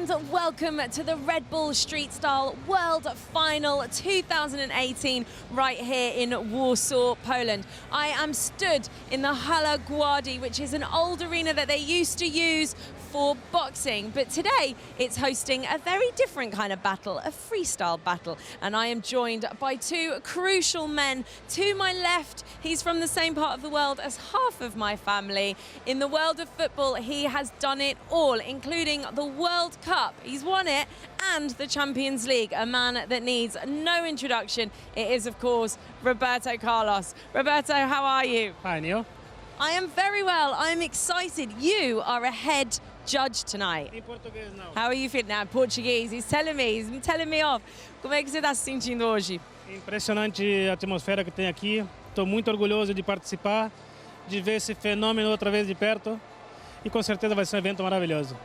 and welcome to the Red Bull Street Style World Final 2018 right here in Warsaw, Poland. I am stood in the Hala Gwardi, which is an old arena that they used to use for boxing, but today it's hosting a very different kind of battle, a freestyle battle, and I am joined by two crucial men. To my left, he's from the same part of the world as half of my family. In the world of football, he has done it all, including the World Cup. He's won it, and the Champions League, a man that needs no introduction. It is, of course, Roberto Carlos. Roberto, how are you? Hi, Neil. I am very well. I'm excited. You are a head judge tonight. Em português, não. How are you feeling now? Portuguese. He's telling me off. Como é que você está se sentindo hoje? Impressionante a atmosfera que tem aqui. Estou muito orgulhoso de participar, de ver esse fenômeno outra vez de perto. E com certeza vai ser um evento maravilhoso.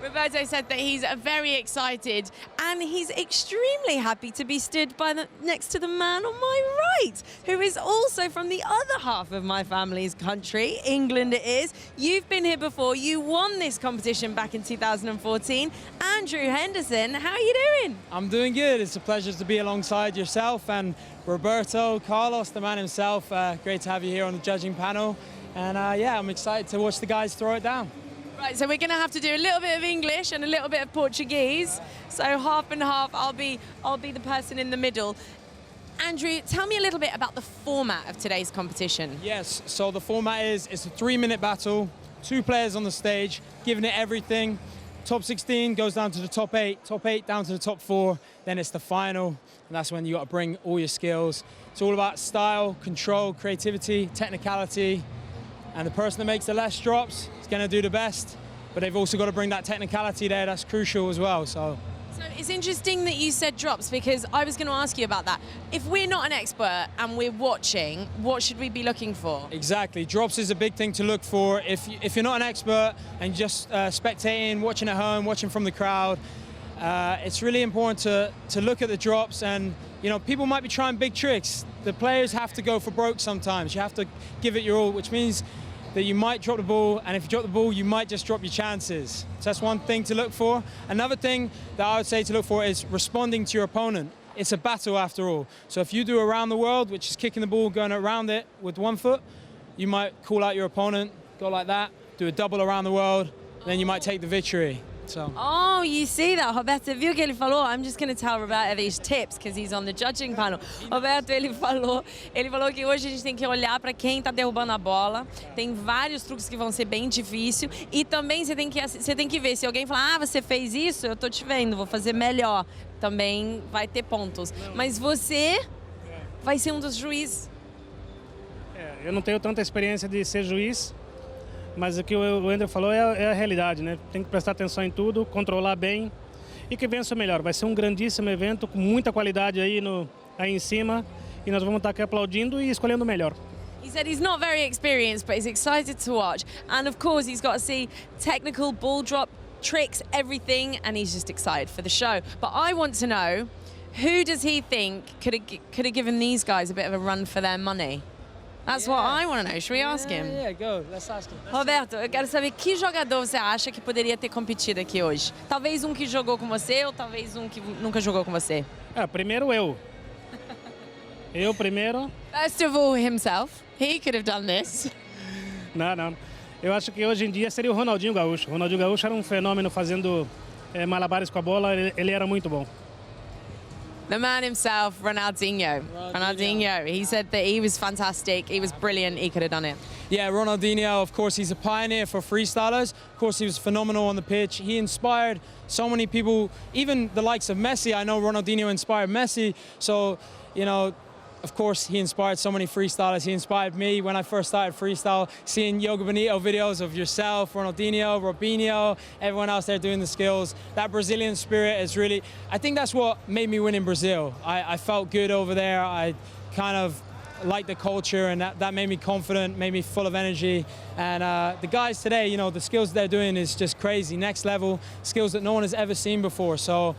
Roberto said that he's very excited and he's extremely happy to be stood next to the man on my right, who is also from the other half of my family's country, England it is. You've been here before, you won this competition back in 2014. Andrew Henderson, how are you doing? I'm doing good. It's a pleasure to be alongside yourself and Roberto Carlos, the man himself. Great to have you here on the judging panel. And yeah, I'm excited to watch the guys throw it down. Right, so we're going to have to do a little bit of English and a little bit of Portuguese. So half and half, I'll be the person in the middle. Andrew, tell me a little bit about the format of today's competition. Yes, so the format is it's a 3-minute battle, 2 players on the stage, giving it everything. Top 16 goes down to the top 8, top 8 down to the top 4, then it's the final, and that's when you got to bring all your skills. It's all about style, control, creativity, technicality, and the person that makes the less drops is going to do the best, but they've also got to bring that technicality there. That's crucial as well. So it's interesting that you said drops, because I was going to ask you about that. If we're not an expert and we're watching, what should we be looking for? Exactly, drops is a big thing to look for. If you're not an expert and just spectating, watching at home, watching from the crowd, it's really important to look at the drops. And you know, people might be trying big tricks. The players have to go for broke sometimes. You have to give it your all, which means that you might drop the ball, and if you drop the ball, you might just drop your chances. So that's one thing to look for. Another thing that I would say to look for is responding to your opponent. It's a battle after all. So if you do around the world, which is kicking the ball, going around it with one foot, you might call out your opponent, go like that, do a double around the world, then you might take the victory. So. Oh, you see that? Roberto viu que ele falou? I'm just going to tell Roberto these tips because he's on the judging panel. Roberto, ele falou que hoje a gente tem que olhar para quem está derrubando a bola. Tem vários truques que vão ser bem difíceis e também você tem que ver se alguém falar: "Ah, você fez isso, eu tô te vendo, vou fazer melhor". Também vai ter pontos. Mas você vai ser dos juízes. Eu não tenho tanta experiência de ser juiz, mas o que o Andrew falou é a realidade, né? Tem que prestar atenção em tudo, controlar bem e que vença o melhor. Vai ser um grandíssimo evento com muita qualidade aí em cima e nós vamos estar aqui aplaudindo e escolhendo o melhor. He said he's not very experienced, but he's excited to watch. And of course, he's got to see technical ball drop tricks, everything, and he's just excited for the show. But I want to know, who does he think could have given these guys a bit of a run for their money? That's what I want to know. Should we ask him? Yeah, go. Let's ask him. Roberto, eu quero saber que jogador você acha que poderia ter competido aqui hoje? Talvez um que jogou com você ou talvez um que nunca jogou com você? Primeiro eu. Eu primeiro. First of all, himself. He could have done this. Não. Eu acho que hoje em dia seria o Ronaldinho Gaúcho. O Ronaldinho Gaúcho era um fenômeno fazendo malabares com a bola. Ele era muito bom. The man himself, Ronaldinho. He said that he was fantastic, he was brilliant, he could have done it. Yeah, Ronaldinho, of course, he's a pioneer for freestylers. Of course, he was phenomenal on the pitch. He inspired so many people, even the likes of Messi. I know Ronaldinho inspired Messi. So, you know, of course, he inspired so many freestylers. He inspired me when I first started freestyle, seeing Yoga Bonito videos of yourself, Ronaldinho, Robinho, everyone else there doing the skills. That Brazilian spirit is really, I think that's what made me win in Brazil. I felt good over there. I kind of liked the culture, and that made me confident, made me full of energy. And the guys today, you know, the skills they're doing is just crazy, next level, skills that no one has ever seen before. So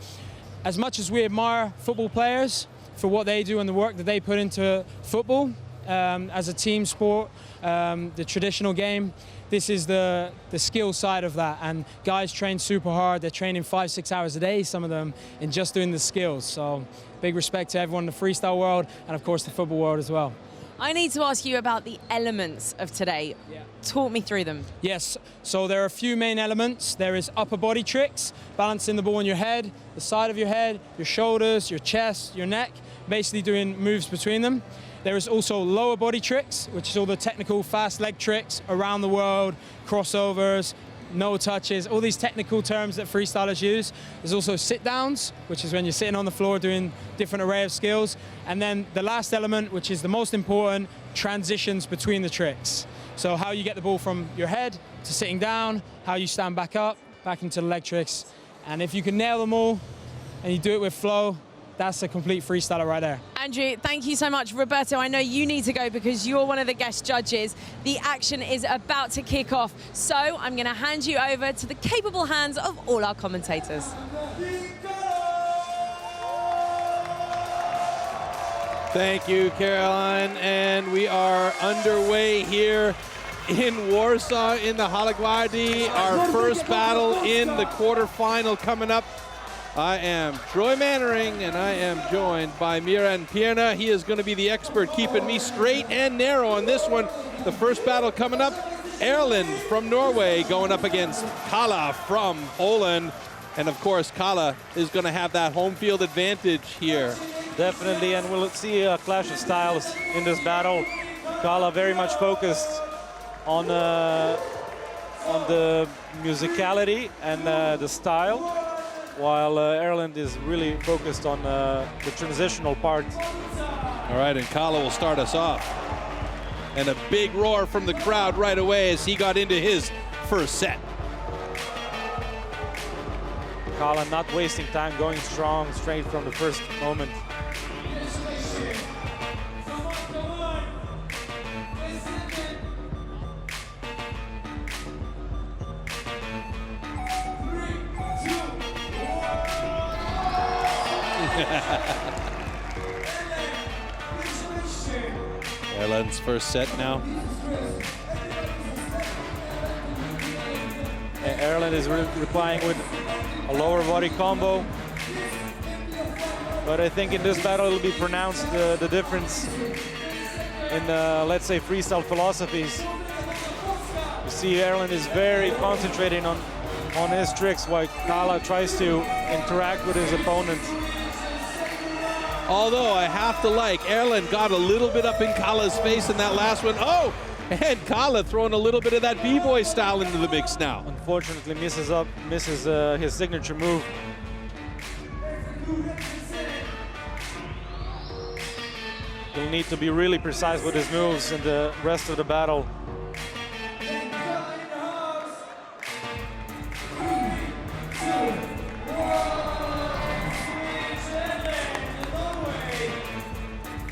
as much as we admire football players for what they do and the work that they put into football, as a team sport, the traditional game. This is the skill side of that, and guys train super hard. They're training 5-6 hours a day, some of them, in just doing the skills. So big respect to everyone in the freestyle world, and of course the football world as well. I need to ask you about the elements of today. Yeah. Talk me through them. Yes, so there are a few main elements. There is upper body tricks, balancing the ball on your head, the side of your head, your shoulders, your chest, your neck, basically doing moves between them. There is also lower body tricks, which is all the technical fast leg tricks around the world, crossovers, no touches, all these technical terms that freestylers use. There's also sit downs, which is when you're sitting on the floor doing different array of skills. And then the last element, which is the most important, transitions between the tricks. So how you get the ball from your head to sitting down, how you stand back up, back into the leg tricks. And if you can nail them all and you do it with flow, that's a complete freestyler right there. Andrew, thank you so much. Roberto, I know you need to go because you're one of the guest judges. The action is about to kick off. So I'm going to hand you over to the capable hands of all our commentators. Thank you, Caroline. And we are underway here in Warsaw in the Hala Gwardi. Our first battle in the quarterfinal coming up. I am Troy Mannering, and I am joined by Veeran Pierna. He is going to be the expert, keeping me straight and narrow on this one. The first battle coming up, Erlend from Norway going up against Kala from Poland. And of course, Kala is going to have that home field advantage here. Definitely, and we'll see a clash of styles in this battle. Kala very much focused on the musicality and the style, while Erlend is really focused on the transitional part. All right, and Kala will start us off. And a big roar from the crowd right away as he got into his first set. Kala not wasting time, going strong, straight from the first moment. Erlend's first set now. Erlend is replying with a lower body combo. But I think in this battle it'll be pronounced the difference in, let's say, freestyle philosophies. You see Erlend is very concentrating on his tricks while Kala tries to interact with his opponent. Although I have to like, Erlend got a little bit up in Kala's face in that last one. Oh, and Kala throwing a little bit of that b-boy style into the mix now. Unfortunately misses his signature move. He'll need to be really precise with his moves in the rest of the battle.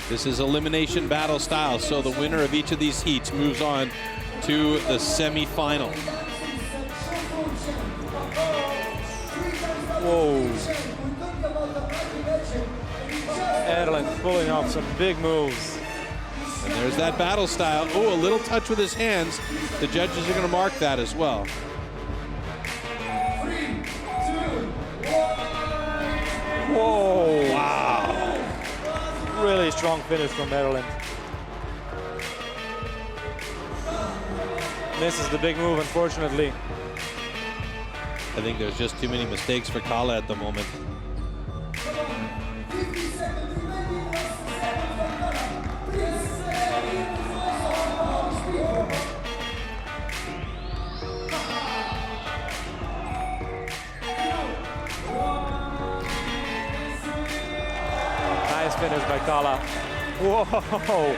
This is elimination battle style, so the winner of each of these heats moves on to the semi-final. Whoa. Erlend pulling off some big moves. And there's that battle style. Oh, a little touch with his hands. The judges are going to mark that as well. Whoa. Wow. Really strong finish from Erlend. Misses the big move, unfortunately. I think there's just too many mistakes for Kala at the moment. Nice finish by Kala. Whoa!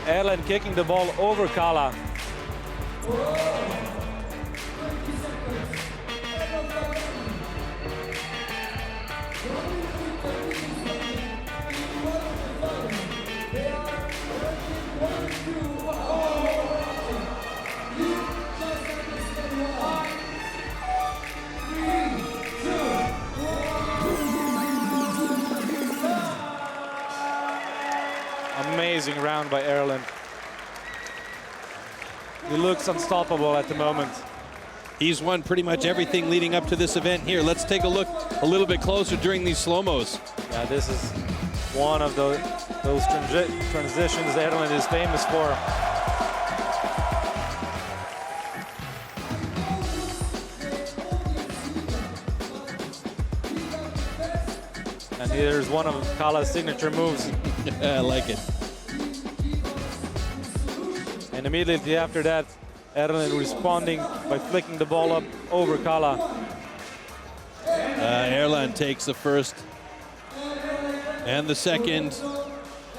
Erlend kicking the ball over Kala. Amazing round by he looks unstoppable at the moment. He's won pretty much everything leading up to this event here. Let's take a look a little bit closer during these slow-mos. Yeah, this is one of those transitions Erlen is famous for. And here's one of Kala's signature moves. I like it. And immediately after that, Erlen responding by flicking the ball up over Kala. Erlen takes the first and the second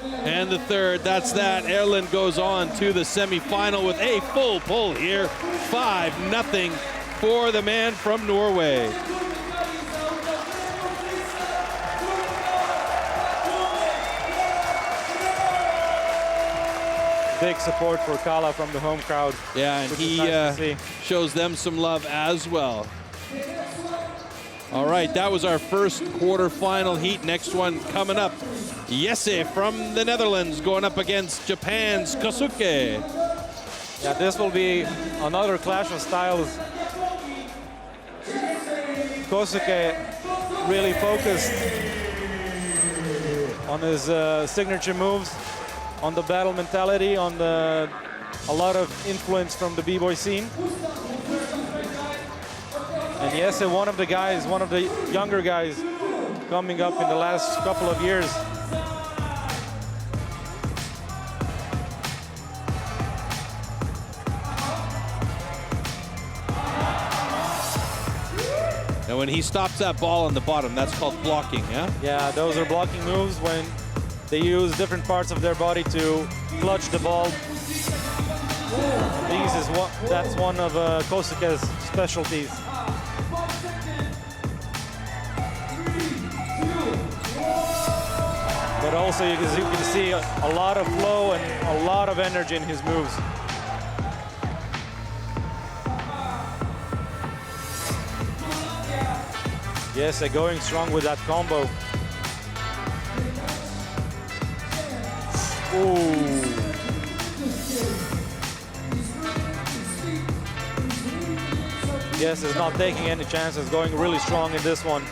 and the third. That's that. Erlen goes on to the semifinal with a full pull here. 5-0 for the man from Norway. Big support for Kala from the home crowd. Yeah, and he nice shows them some love as well. All right, that was our first quarterfinal heat. Next one coming up. Jesse from the Netherlands going up against Japan's Kosuke. Yeah, this will be another clash of styles. Kosuke really focused on his signature moves, on the battle mentality, on a lot of influence from the b-boy scene. And Jesse, one of the younger guys coming up in the last couple of years. And when he stops that ball on the bottom, that's called blocking, yeah? Yeah, those are blocking moves when they use different parts of their body to clutch the ball. That's one of Kosuke's specialties. But also, you can see a lot of flow and a lot of energy in his moves. Yes, they're going strong with that combo. Ooh. Yes, is not taking any chances, going really strong in this one.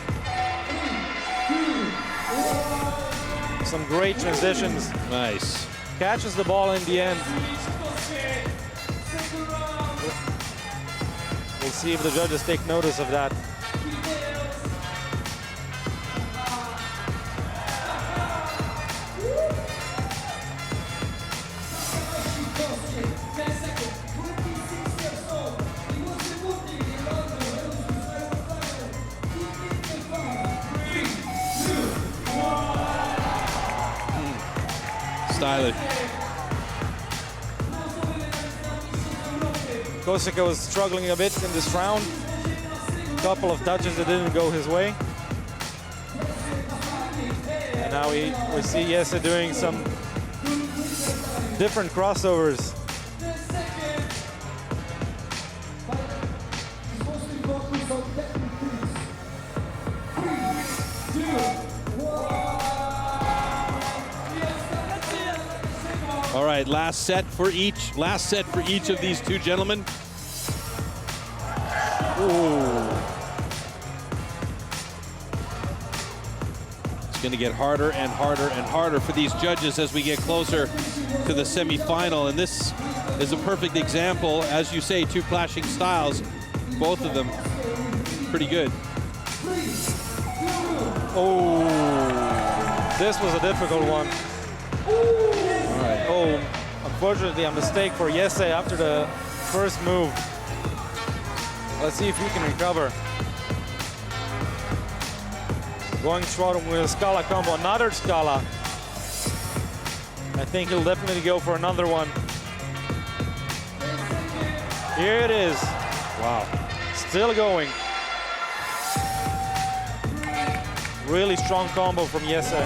Some great transitions. Nice. Catches the ball in the end. We'll see if the judges take notice of that. Stylish. Kosuke was struggling a bit in this round. A couple of touches that didn't go his way. And now we see Jesse doing some different crossovers. All right, last set for each of these two gentlemen. Ooh. It's going to get harder and harder and harder for these judges as we get closer to the semifinal. And this is a perfect example, as you say, two clashing styles, both of them pretty good. Oh, this was a difficult one. Oh, unfortunately a mistake for Jesse after the first move. Let's see if he can recover. Going strong with a Scala combo, another Scala. I think he'll definitely go for another one. Here it is. Wow, still going. Really strong combo from Jesse.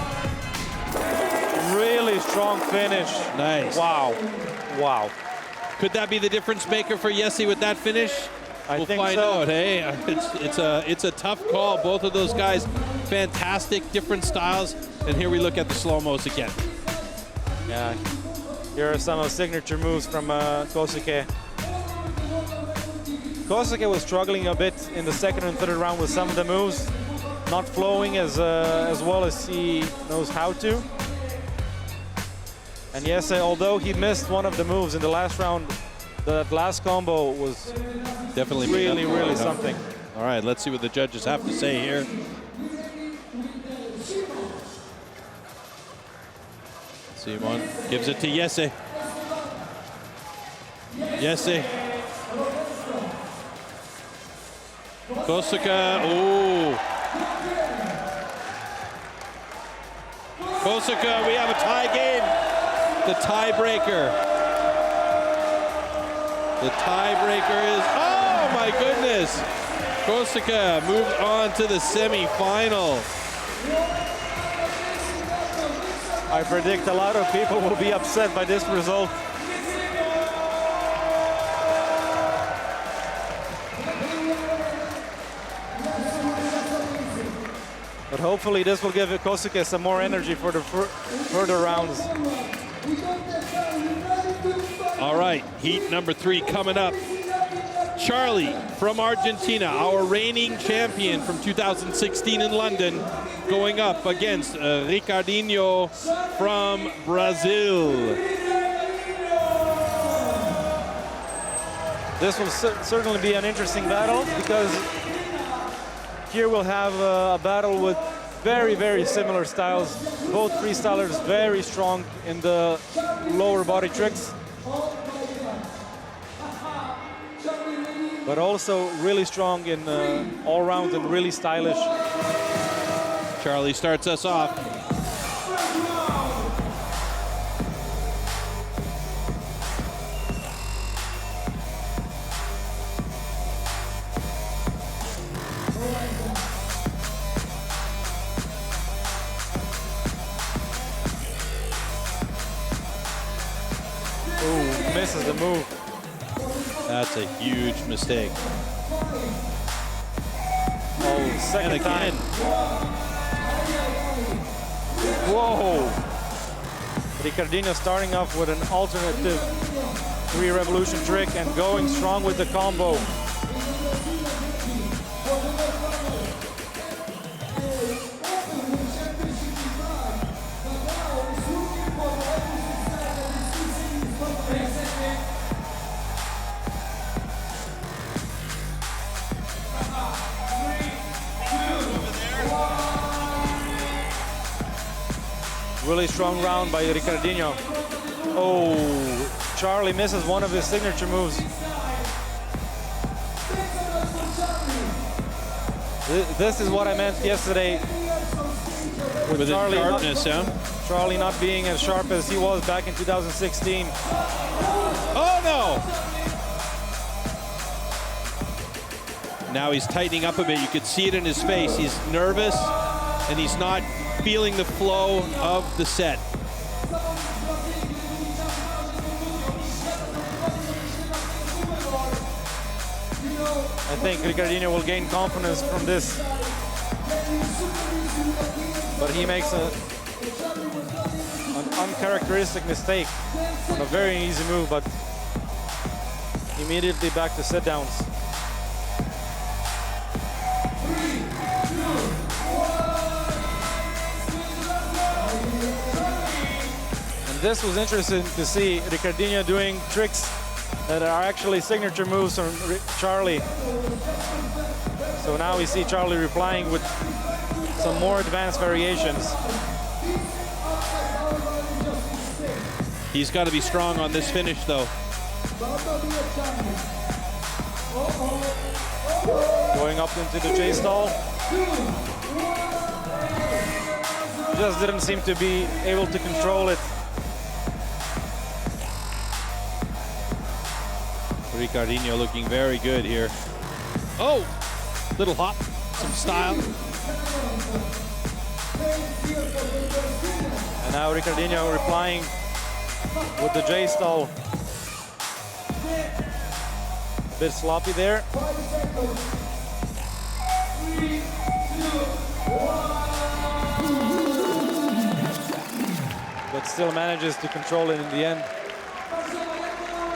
Really strong finish. Nice. Wow. Wow. Could that be the difference maker for Jesse with that finish? We'll think find so. out. Hey, it's a tough call. Both of those guys, fantastic, different styles. And here we look at the slow-mos again. Yeah. Here are some of the signature moves from Kosuke. Kosuke was struggling a bit in the second and third round with some of the moves, not flowing as well as he knows how to. And yes, although he missed one of the moves in the last round, that last combo was definitely really something. All right, let's see what the judges have to say here. Simon gives it to Jesse. Jesse. Kosuke, ooh. Kosuke, we have a tie game. The tiebreaker. The tiebreaker is, oh my goodness. Kosuke moved on to the semi-final. I predict a lot of people will be upset by this result. But hopefully this will give Kosuke some more energy for the further rounds. All right, heat number 3 coming up. Charlie from Argentina, our reigning champion from 2016 in London, going up against Ricardinho from Brazil. This will certainly be an interesting battle, because here we'll have a battle with very similar styles. Both freestylers very strong in the lower body tricks, but also really strong in all rounds and really stylish. Charlie starts us off. Ooh, misses the move. That's a huge mistake. Oh, second And again. time. Whoa! Ricardinho starting off with an alternative 3 revolution trick and going strong with the combo. Really strong round by Ricardinho. Oh, Charlie misses one of his signature moves. This is what I meant yesterday with Charlie sharpness, Charlie not being as sharp as he was back in 2016. Oh no! Now he's tightening up a bit. You could see it in his face. He's nervous and he's not feeling the flow of the set. I think Ricardinho will gain confidence from this, but he makes an uncharacteristic mistake on a very easy move, but immediately back to sit downs. This was interesting to see Ricardinho doing tricks that are actually signature moves from Charlie. So now we see Charlie replying with some more advanced variations. He's got to be strong on this finish, though. Going up into the J stall. Just didn't seem to be able to control it. Ricardinho looking very good here. Oh, little hop, some style. And now Ricardinho replying with the J stall. A bit sloppy there. But still manages to control it in the end.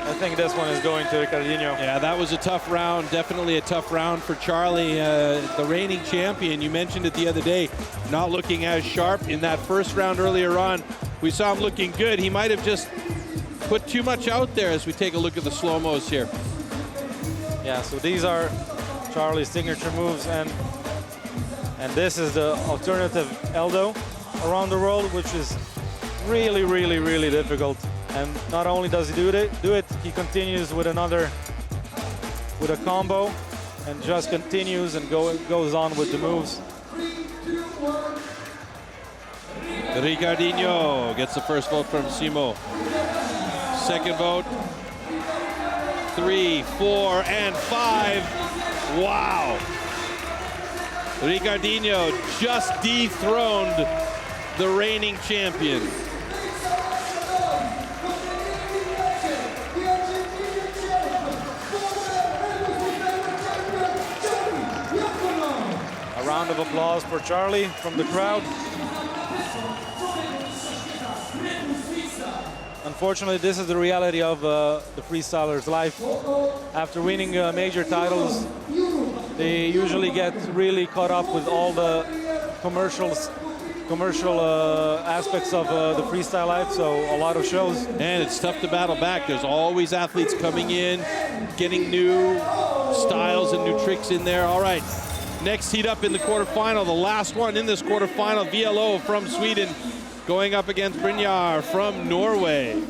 I think this one is going to Ricardinho. Yeah, that was a tough round. Definitely a tough round for Charlie, the reigning champion. You mentioned it the other day, not looking as sharp in that first round earlier on. We saw him looking good. He might have just put too much out there as we take a look at the slow-mos here. Yeah, so these are Charlie's signature moves, and this is the alternative Eldo around the world, which is really, really, really difficult. And not only does he do it, he continues with a combo, and just continues and goes on with the moves. Ricardinho gets the first vote from Simo. Second vote, 3, 4, and 5. Wow. Ricardinho just dethroned the reigning champion. A round of applause for Charlie from the crowd. Unfortunately, this is the reality of the freestyler's life. After winning major titles, they usually get really caught up with all the commercial aspects of the freestyle life, so a lot of shows. And it's tough to battle back. There's always athletes coming in, getting new styles and new tricks in there. All right, next heat up in the quarterfinal, the last one in this quarterfinal, VLO from Sweden going up against Brynjar from Norway.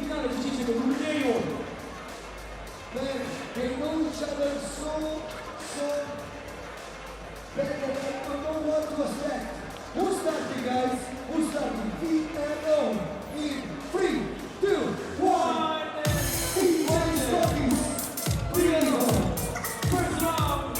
Who's starting, guys? Who's starting? VLO in 3, 2, 1. One starting. VLO. First round.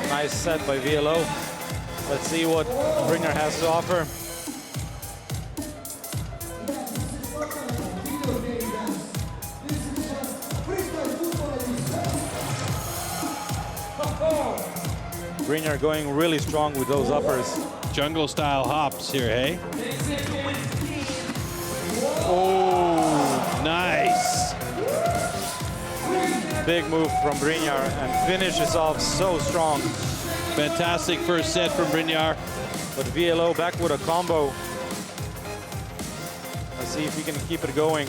Nice set by VLO. Let's see what Brynjar has to offer. Brynjar going really strong with those uppers. Jungle style hops here, hey? Oh, nice. Big move from Brynjar and finishes off so strong. Fantastic first set from Brynjar. But VLO back with a combo. Let's see if he can keep it going.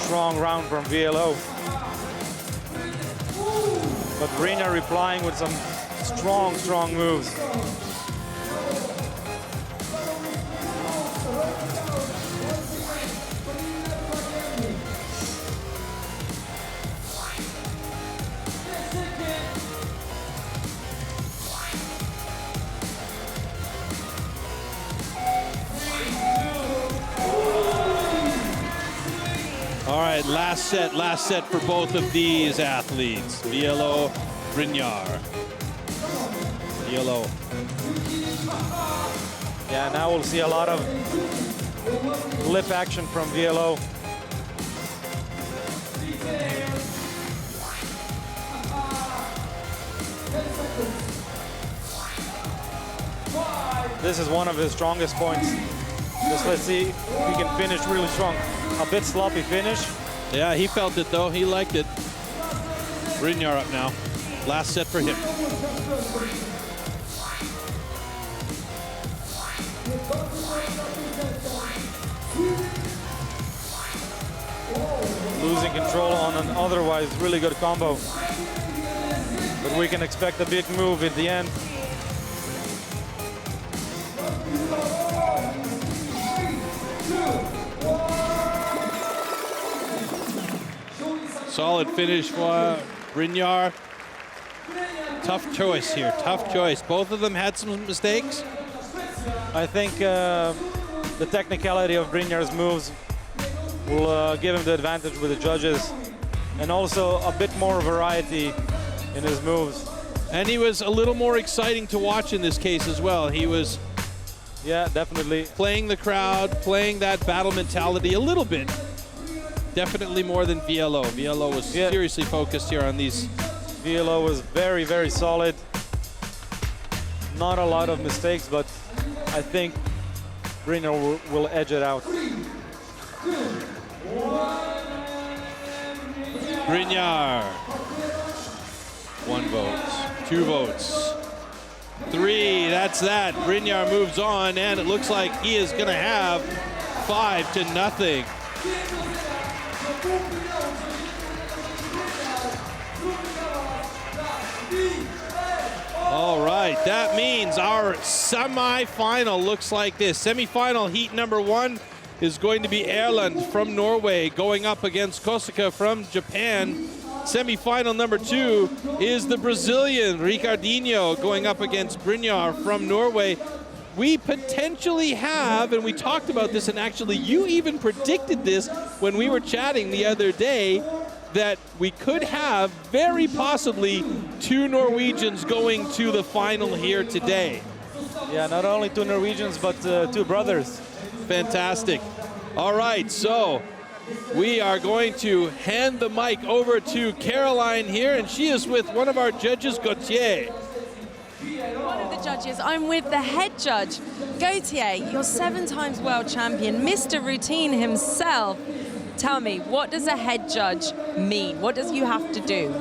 Strong round from VLO. But Brynjar replying with some strong moves. All right, last set for both of these athletes. VLO, Brynjar. VLO. Yeah, now we'll see a lot of lip action from VLO. This is one of his strongest points. Just let's see if he can finish really strong. A bit sloppy finish. Yeah, he felt it though. He liked it. Brynjar up now. Last set for him. Losing control on an otherwise really good combo. But we can expect a big move at the end. Solid finish for Brynjar. Tough choice here, tough choice. Both of them had some mistakes. I think the technicality of Brynjar's moves will give him the advantage with the judges, and also a bit more variety in his moves. And he was a little more exciting to watch in this case as well. He was, yeah, definitely playing the crowd, playing that battle mentality a little bit. Definitely more than VLO. VLO was seriously focused here on these. VLO was very, very solid. Not a lot of mistakes, but I think Brynjar will edge it out. Brynjar. 1 vote, 2 votes, 3, that's that. Brynjar moves on, and it looks like he is gonna have 5-0. All right, that means our semi-final looks like this. Semi-final heat number 1 is going to be Erlend from Norway going up against Kosuke from Japan. Semi-final number 2 is the Brazilian Ricardinho going up against Brynjar from Norway. We potentially have, and we talked about this, and actually you even predicted this when we were chatting the other day, that we could have very possibly 2 Norwegians going to the final here today. Yeah, not only 2 Norwegians, but 2 brothers. Fantastic. All right, so we are going to hand the mic over to Caroline here, and she is with one of our judges, Gauthier. One of the judges, I'm with the head judge. Gauthier, you're 7 times world champion, Mr. Routine himself. Tell me, what does a head judge mean? What does you have to do?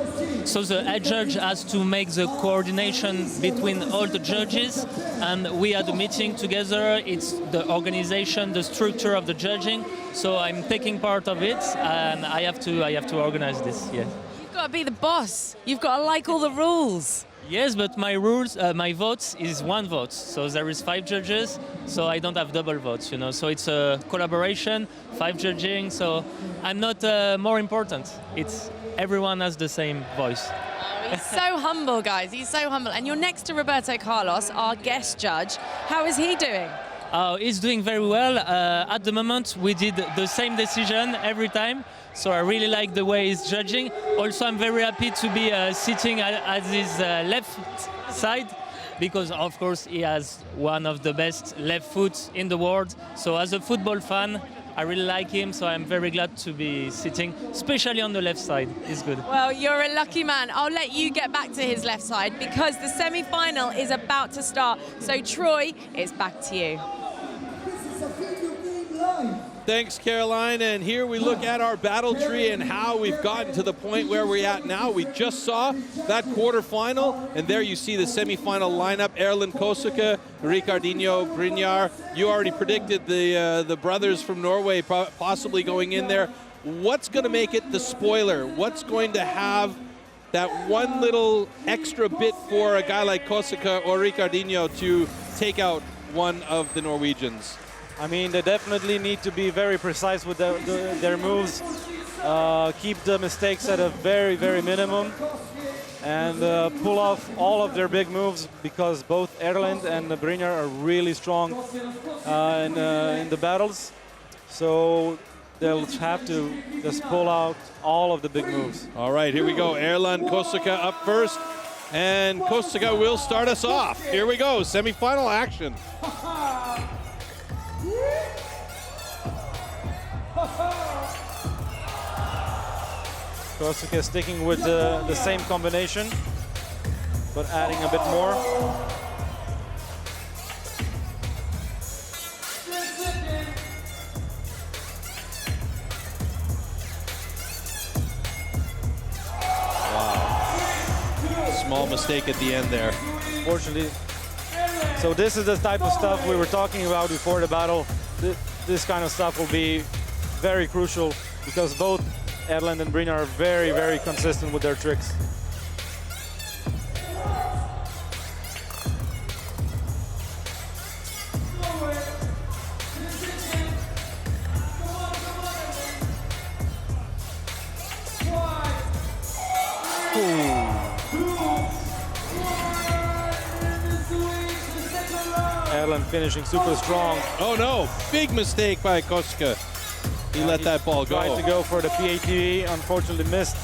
So the head judge has to make the coordination between all the judges, and we had a meeting together. It's the organization, the structure of the judging. So I'm taking part of it, and I have to organize this. Yeah. You've got to be the boss. You've got to like all the rules. Yes, but my rules, my votes is 1 vote. So there is 5 judges, so I don't have double votes, you know. So it's a collaboration, 5 judging, so I'm not more important. It's everyone has the same voice. Oh, he's so humble, guys. He's so humble. And you're next to Roberto Carlos, our guest judge. How is he doing? He's doing very well. At the moment, we did the same decision every time. So I really like the way he's judging. Also, I'm very happy to be sitting at his left side, because of course he has one of the best left foot in the world. So as a football fan, I really like him, so I'm very glad to be sitting, especially on the left side. It's good. Well, you're a lucky man. I'll let you get back to his left side because the semi-final is about to start. So Troy, it's back to you. This is a video game live. Thanks, Caroline. And here we look at our battle tree and how we've gotten to the point where we're at now. We just saw that quarterfinal, and there you see the semifinal lineup: Erlend Kosuke, Ricardinho, Brynjar. You already predicted the brothers from Norway possibly going in there. What's going to make it the spoiler? What's going to have that one little extra bit for a guy like Kosuke or Ricardinho to take out one of the Norwegians? I mean, they definitely need to be very precise with their moves, keep the mistakes at a very, very minimum, and pull off all of their big moves, because both Erlend and Brynjar are really strong in the battles. So they'll have to just pull out all of the big moves. All right, here we go. Erlend Kosuke up first, and Kosuke will start us off. Here we go, semifinal action. Kosuke sticking with the same combination, but adding a bit more. Wow. Small mistake at the end there. Fortunately. So this is the type of stuff we were talking about before the battle. This kind of stuff will be very crucial, because both Erlend and Brynjar are very, very consistent with their tricks. Wow. Erland finishing super strong. Oh no, big mistake by Koska. He let that ball go. Tried to go for the PATV, unfortunately missed.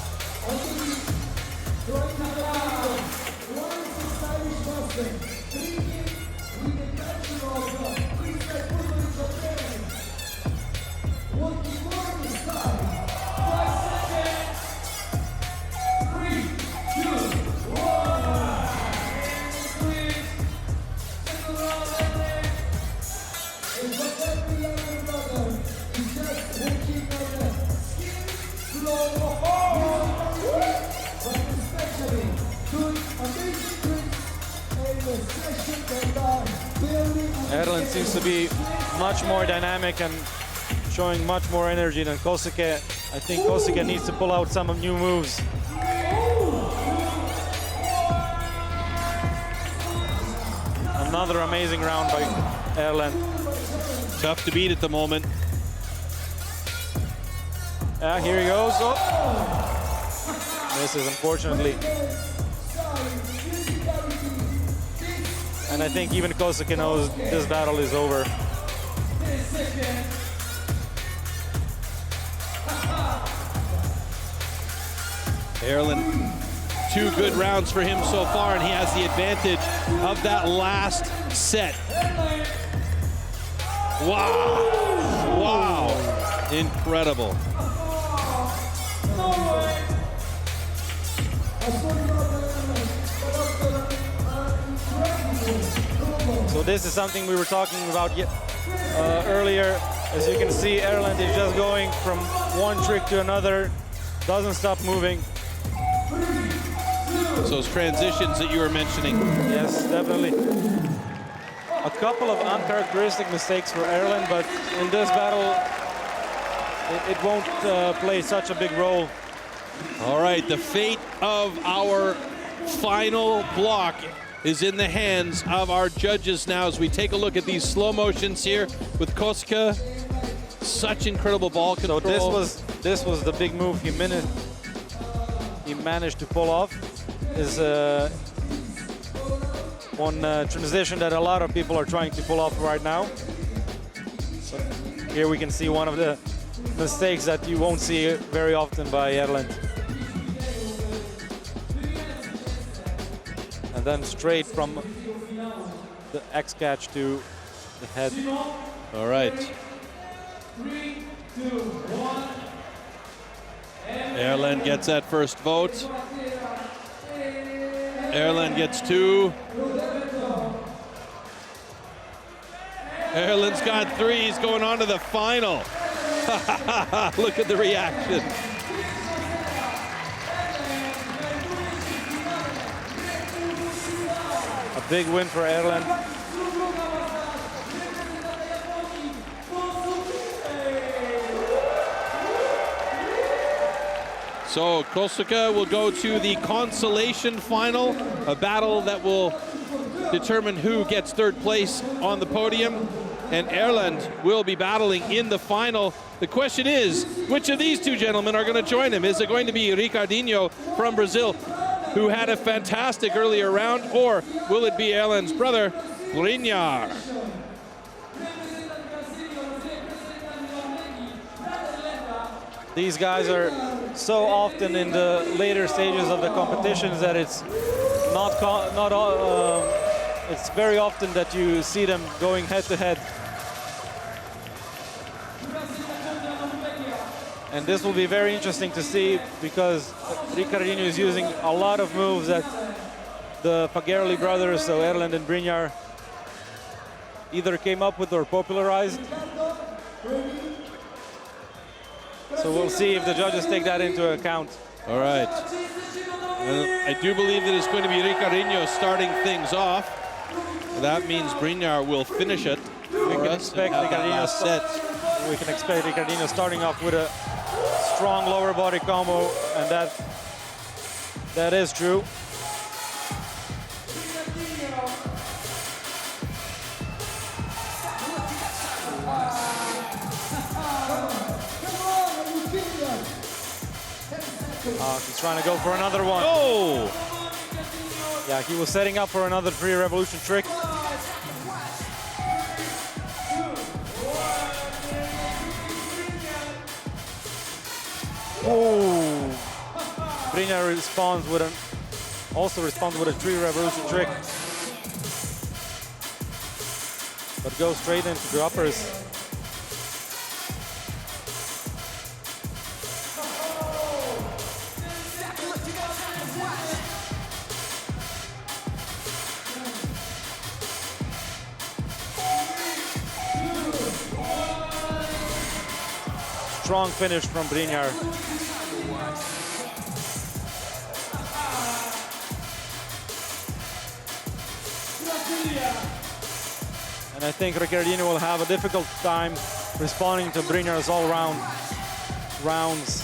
Erland seems to be much more dynamic and showing much more energy than Kosuke. I think Kosuke needs to pull out some new moves. Another amazing round by Erland. Tough to beat at the moment. Here he goes. Oh. Misses, unfortunately. And I think even Kosuke knows this battle is over. Erland, 2 good rounds for him so far, and he has the advantage of that last set. Wow. Wow. Incredible. So this is something we were talking about earlier. As you can see, Erland is just going from one trick to another, doesn't stop moving. Those transitions that you were mentioning. Yes, definitely. A couple of uncharacteristic mistakes for Erland, but in this battle, it won't play such a big role. All right, the fate of our final block is in the hands of our judges now as we take a look at these slow motions here with Koska. Such incredible ball control. So this was the big move he managed to pull off. Is one transition that a lot of people are trying to pull off right now. So here we can see one of the mistakes that you won't see very often by Erland. And then straight from the X catch to the head. All right. 3, 2, 1. Erland gets that first vote. Erland gets 2. Erland's got 3. He's going on to the final. Look at the reaction. A big win for Erland. So Kosuke will go to the consolation final, a battle that will determine who gets 3rd place on the podium. And Erland will be battling in the final. The question is, which of these 2 gentlemen are going to join him? Is it going to be Ricardinho from Brazil, who had a fantastic earlier round, or will it be Erland's brother, Brynjar? These guys are so often in the later stages of the competitions that it's it's very often that you see them going head to head. And this will be very interesting to see because Ricardinho is using a lot of moves that the Fagerli brothers, so Erland and Brynjar, either came up with or popularized. So we'll see if the judges take that into account. All right. Well, I do believe that it's going to be Ricardinho starting things off. That means Brynjar will finish it. We can expect Ricardinho starting off with a strong lower body combo, and that is true. He's trying to go for another one. Oh! Yeah, he was setting up for another free revolution trick. Oh, Veeran responds with a 3 revolution trick, but goes straight into the uppers. Strong finish from Veeran. And I think Ricardino will have a difficult time responding to Veeran's all-round rounds.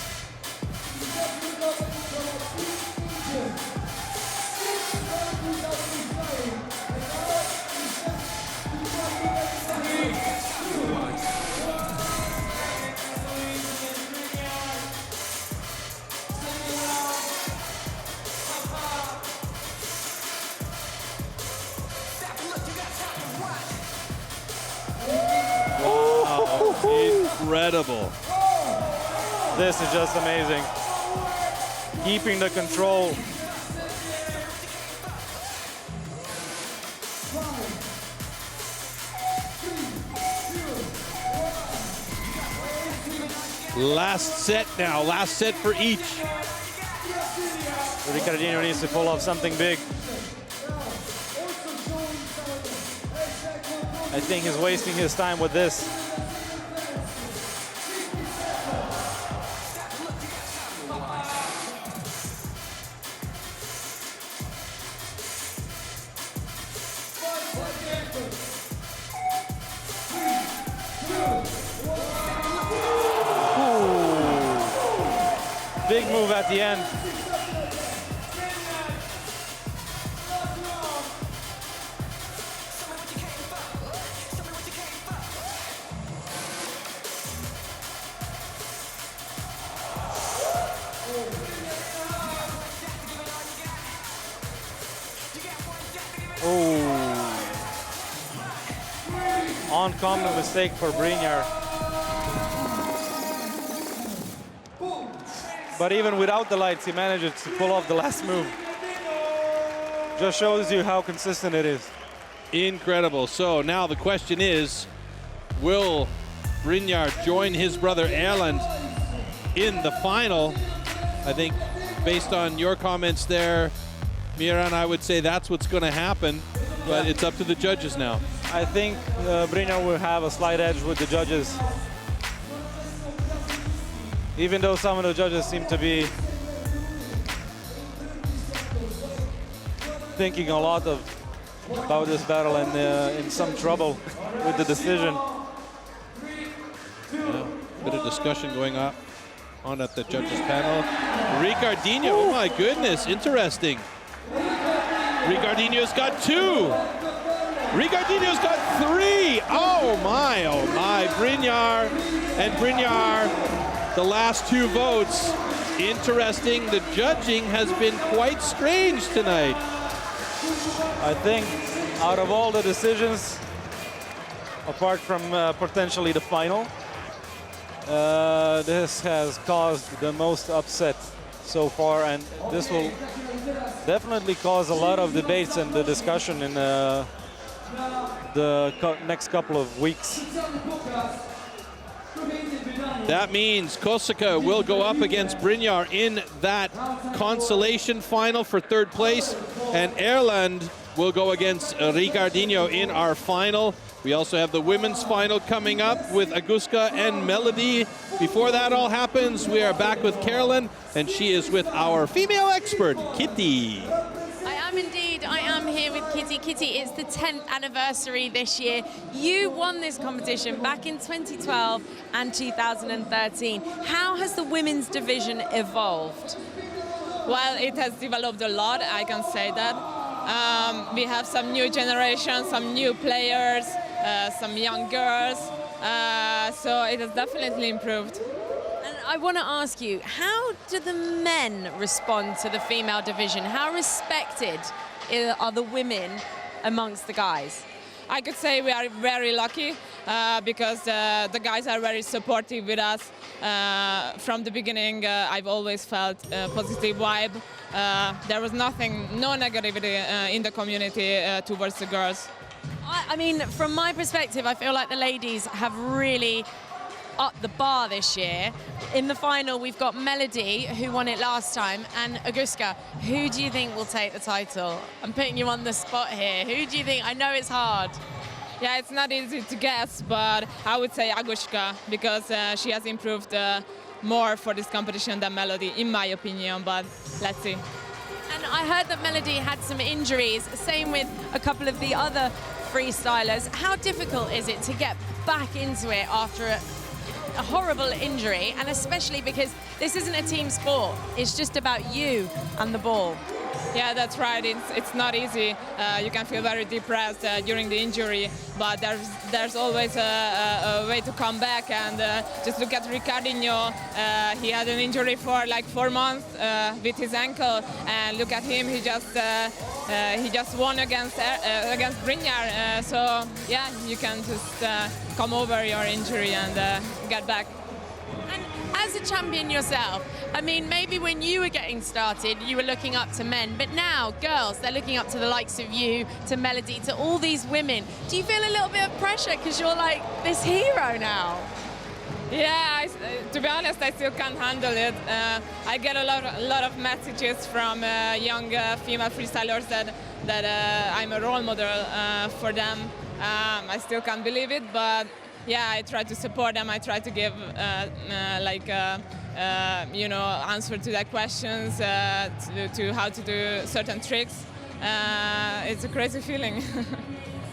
Incredible. This is just amazing. Keeping the control. Last set now, last set for each. Ricardino needs to pull off something big. I think he's wasting his time with this. Big move at the end. Uncommon mistake for Veeran. But even without the lights, he managed to pull off the last move. Just shows you how consistent it is. Incredible. So now the question is, will Veeran join his brother Erland in the final? I think based on your comments there, Veeran, I would say that's what's going to happen, but it's up to the judges now. I think Veeran will have a slight edge with the judges. Even though some of the judges seem to be thinking a lot about this battle and in some trouble with the decision. Yeah, bit of discussion going on at the judges panel. Ricardino, oh my goodness, interesting. Ricardino's got 2. Ricardino's got 3. Oh my, Veeran and Veeran, the last 2 votes. Interesting, the judging has been quite strange tonight. I think out of all the decisions, apart from potentially the final, this has caused the most upset so far, and this will definitely cause a lot of debates and the discussion in the next couple of weeks. That means Kosaka will go up against Veeran in that consolation final for 3rd place, and Erland will go against Ricardino in our final. We also have the women's final coming up with Aguska and Melody. Before that all happens, we are back with Carolyn, and she is with our female expert, Kitty. I am indeed. I am here with Kitty. Kitty, it's the 10th anniversary this year. You won this competition back in 2012 and 2013. How has the women's division evolved? Well, it has developed a lot, I can say that. We have some new generation, some new players, some young girls, so it has definitely improved. And I want to ask you, how do the men respond to the female division? How respected are the women amongst the guys? I could say we are very lucky. because the guys are very supportive with us. From the beginning, I've always felt a positive vibe. There was nothing, no negativity in the community towards the girls. I mean, from my perspective, I feel like the ladies have really upped the bar this year. In the final, we've got Melody, who won it last time, and Augusta. Who do you think will take the title? I'm putting you on the spot here. Who do you think? I know it's hard. Yeah, it's not easy to guess, but I would say Augusta, because she has improved more for this competition than Melody, in my opinion, but let's see. And I heard that Melody had some injuries, same with a couple of the other freestylers. How difficult is it to get back into it after a horrible injury, and especially because this isn't a team sport, it's just about you and the ball? Yeah, that's right. It's not easy. You can feel very depressed during the injury, but there's always a way to come back. And just look at Ricardinho. He had an injury for like 4 months with his ankle, and look at him. He just won against Brynjar. So yeah, you can just come over your injury and get back. As a champion yourself, I mean, maybe when you were getting started, you were looking up to men, but now girls, they're looking up to the likes of you, to Melody, to all these women. Do you feel a little bit of pressure because you're like this hero now? Yeah, to be honest, I still can't handle it. I get a lot of messages from young female freestylers that I'm a role model for them. I still can't believe it, but yeah, I try to support them. I try to give answer to their questions, to how to do certain tricks. It's a crazy feeling.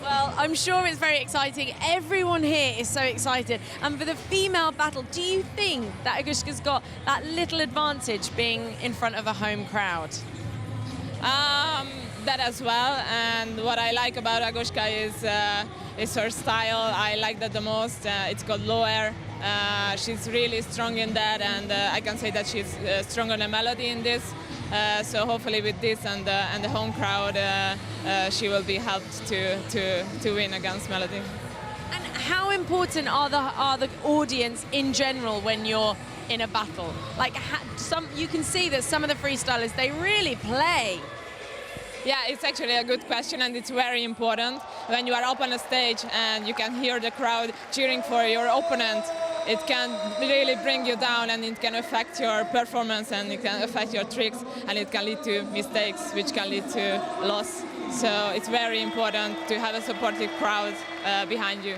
Well, I'm sure it's very exciting. Everyone here is so excited. And for the female battle, do you think that Augusta's got that little advantage being in front of a home crowd? That as well, and what I like about Augusta is her style. I like that the most. It's called lower. She's really strong in that, and I can say that she's stronger than Melody in this. So hopefully with this and the home crowd, she will be helped to win against Melody. And how important are the audience in general when you're in a battle? Like you can see that some of the freestylers, they really play. Yeah, it's actually a good question, and it's very important. When you are up on a stage and you can hear the crowd cheering for your opponent, it can really bring you down, and it can affect your performance, and it can affect your tricks, and it can lead to mistakes, which can lead to loss. So it's very important to have a supportive crowd behind you.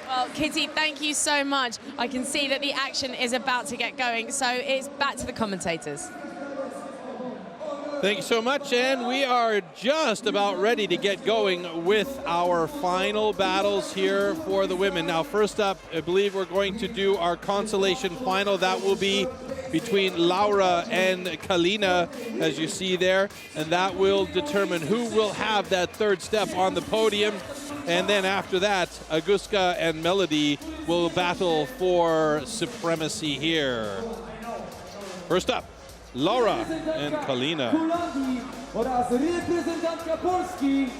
Well, Kitty, thank you so much. I can see that the action is about to get going, so it's back to the commentators. Thank you so much, and we are just about ready to get going with our final battles here for the women. Now, first up, I believe we're going to do our consolation final. That will be between Laura and Kalina, as you see there, and that will determine who will have that third step on the podium. And then after that, Augusta and Melody will battle for supremacy here. First up, Laura and Kalina. Oraz reprezentantka Polski,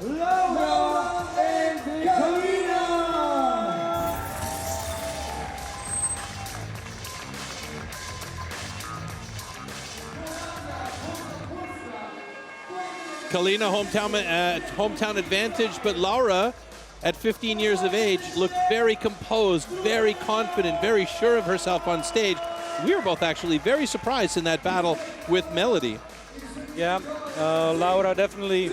Laura and Kalina. Kalina, hometown advantage, but Laura, at 15 years of age, looked very composed, very confident, very sure of herself on stage. We were both actually very surprised in that battle with Melody. Yeah, Laura definitely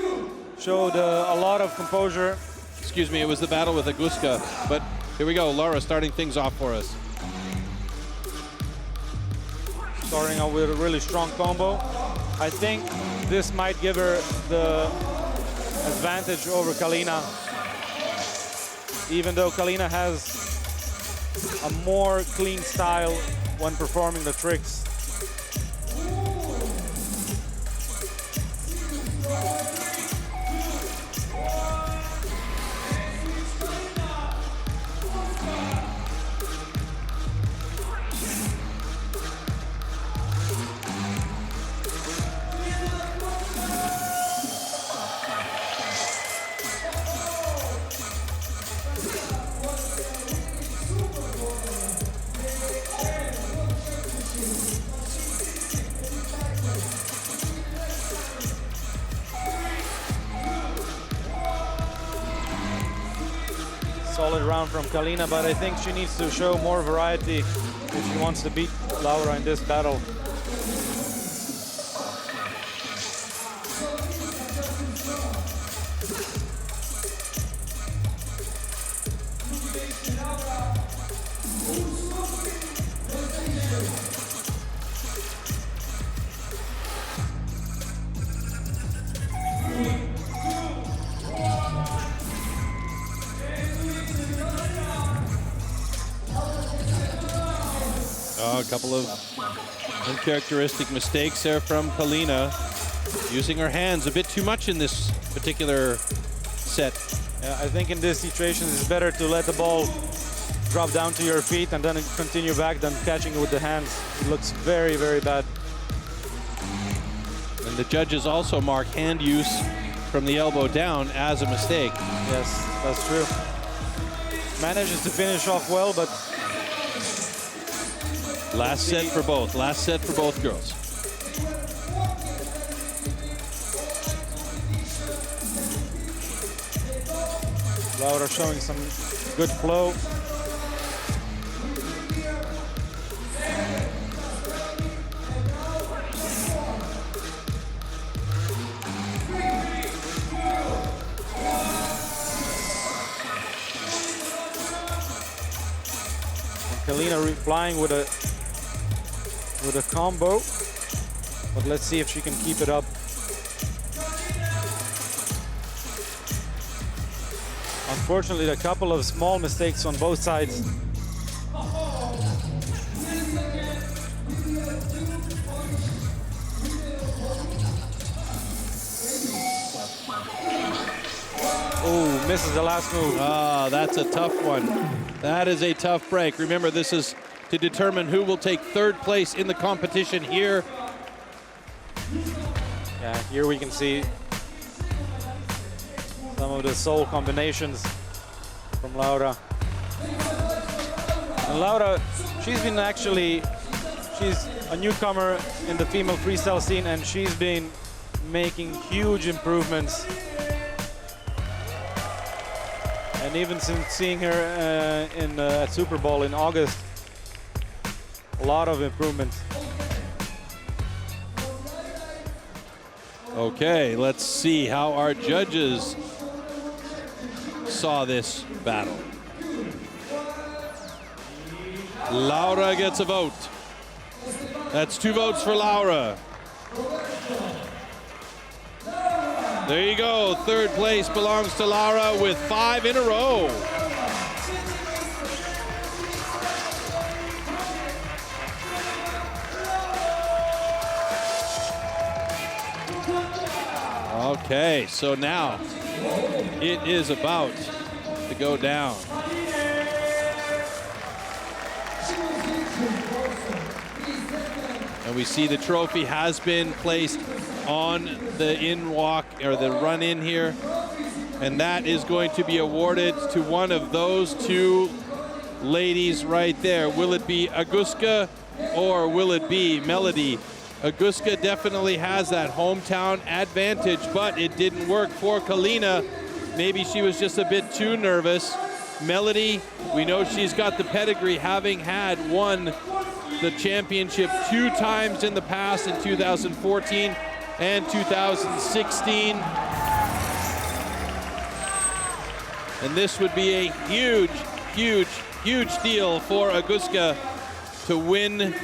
showed a lot of composure. Excuse me, it was the battle with Augusta, but here we go, Laura starting things off for us. Starting out with a really strong combo. I think this might give her the advantage over Kalina, even though Kalina has a more clean style when performing the tricks. solid round from Kalina, but I think she needs to show more variety if she wants to beat Laura in this battle. A couple of uncharacteristic mistakes there from Kalina. Using her hands a bit too much in this particular set. Yeah, I think in this situation it's better to let the ball drop down to your feet and then continue back than catching it with the hands. It looks very, very bad. And the judges also mark hand use from the elbow down as a mistake. Yes, that's true. Manages to finish off well, but last set for both. Last set for both girls. Laura showing some good flow. Kalina replying with a combo, but let's see if she can keep it up. Unfortunately, a couple of small mistakes on both sides. Oh, misses the last move. Ah, that's a tough one. That is a tough break. Remember, this is to determine who will take third place in the competition here. Yeah, here we can see some of the soul combinations from Laura. And Laura, she's a newcomer in the female freestyle scene, and she's been making huge improvements. And even since seeing her at Super Bowl in August, a lot of improvements. Okay, let's see how our judges saw this battle. Laura gets a vote. That's 2 votes for Laura. There you go. Third place belongs to Laura with 5 in a row. Okay, so now it is about to go down. And we see the trophy has been placed on the in-walk, or the run-in here. And that is going to be awarded to one of those 2 ladies right there. Will it be Augusta or will it be Melody? Augusta definitely has that hometown advantage, but it didn't work for Kalina. Maybe she was just a bit too nervous. Melody, we know she's got the pedigree, having won the championship 2 times in the past, in 2014 and 2016. And this would be a huge, huge, huge deal for Augusta to win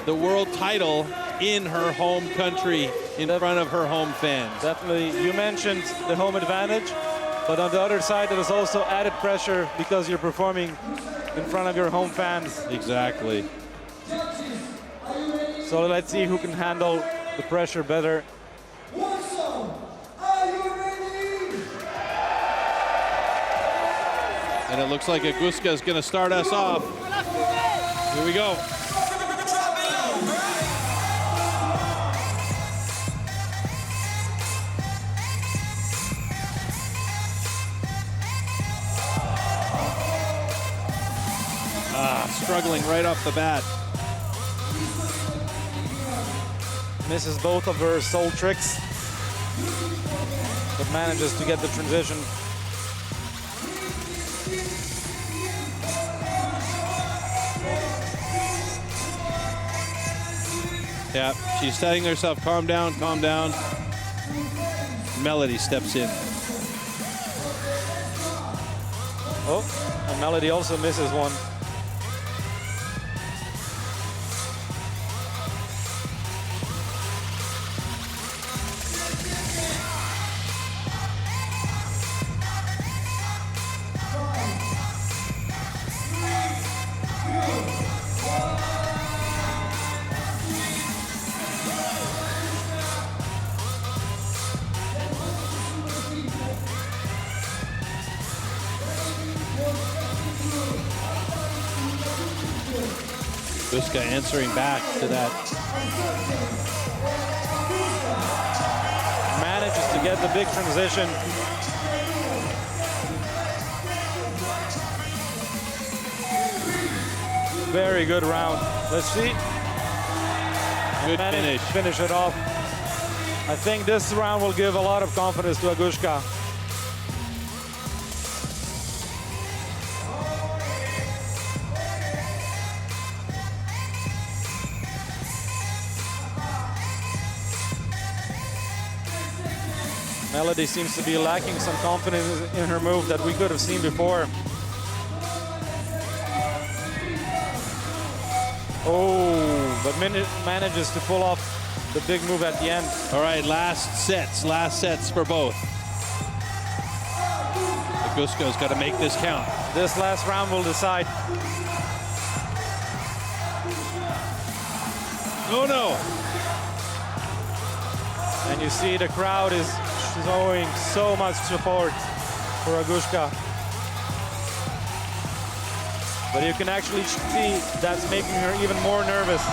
the world title in her home country, in front of her home fans. Definitely. You mentioned the home advantage, but on the other side, there is also added pressure because you're performing in front of your home fans. Exactly. So let's see who can handle the pressure better. Warsaw, are you ready? And it looks like Augusta is going to start us off. Here we go. Struggling right off the bat. Misses both of her soul tricks, but manages to get the transition. Yeah, she's telling herself, calm down, calm down. Melody steps in. Oh, and Melody also misses one. Guska answering back to that. Manages to get the big transition. Very good round. Let's see. Good finish. Finish it off. I think this round will give a lot of confidence to Agushka. Melody seems to be lacking some confidence in her move that we could have seen before. Oh, but manages to pull off the big move at the end. All right, last sets for both. Agushka's got to make this count. This last round will decide. Oh no! And you see the crowd is showing so much support for Agushka. But you can actually see that's making her even more nervous.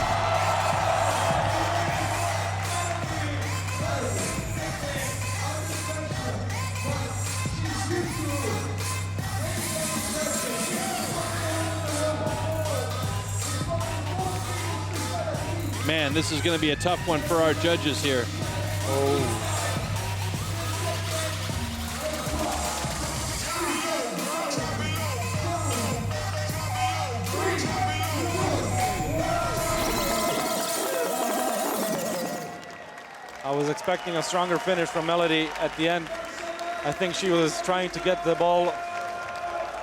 Man, this is going to be a tough one for our judges here. Oh. I was expecting a stronger finish from Melody at the end. I think she was trying to get the ball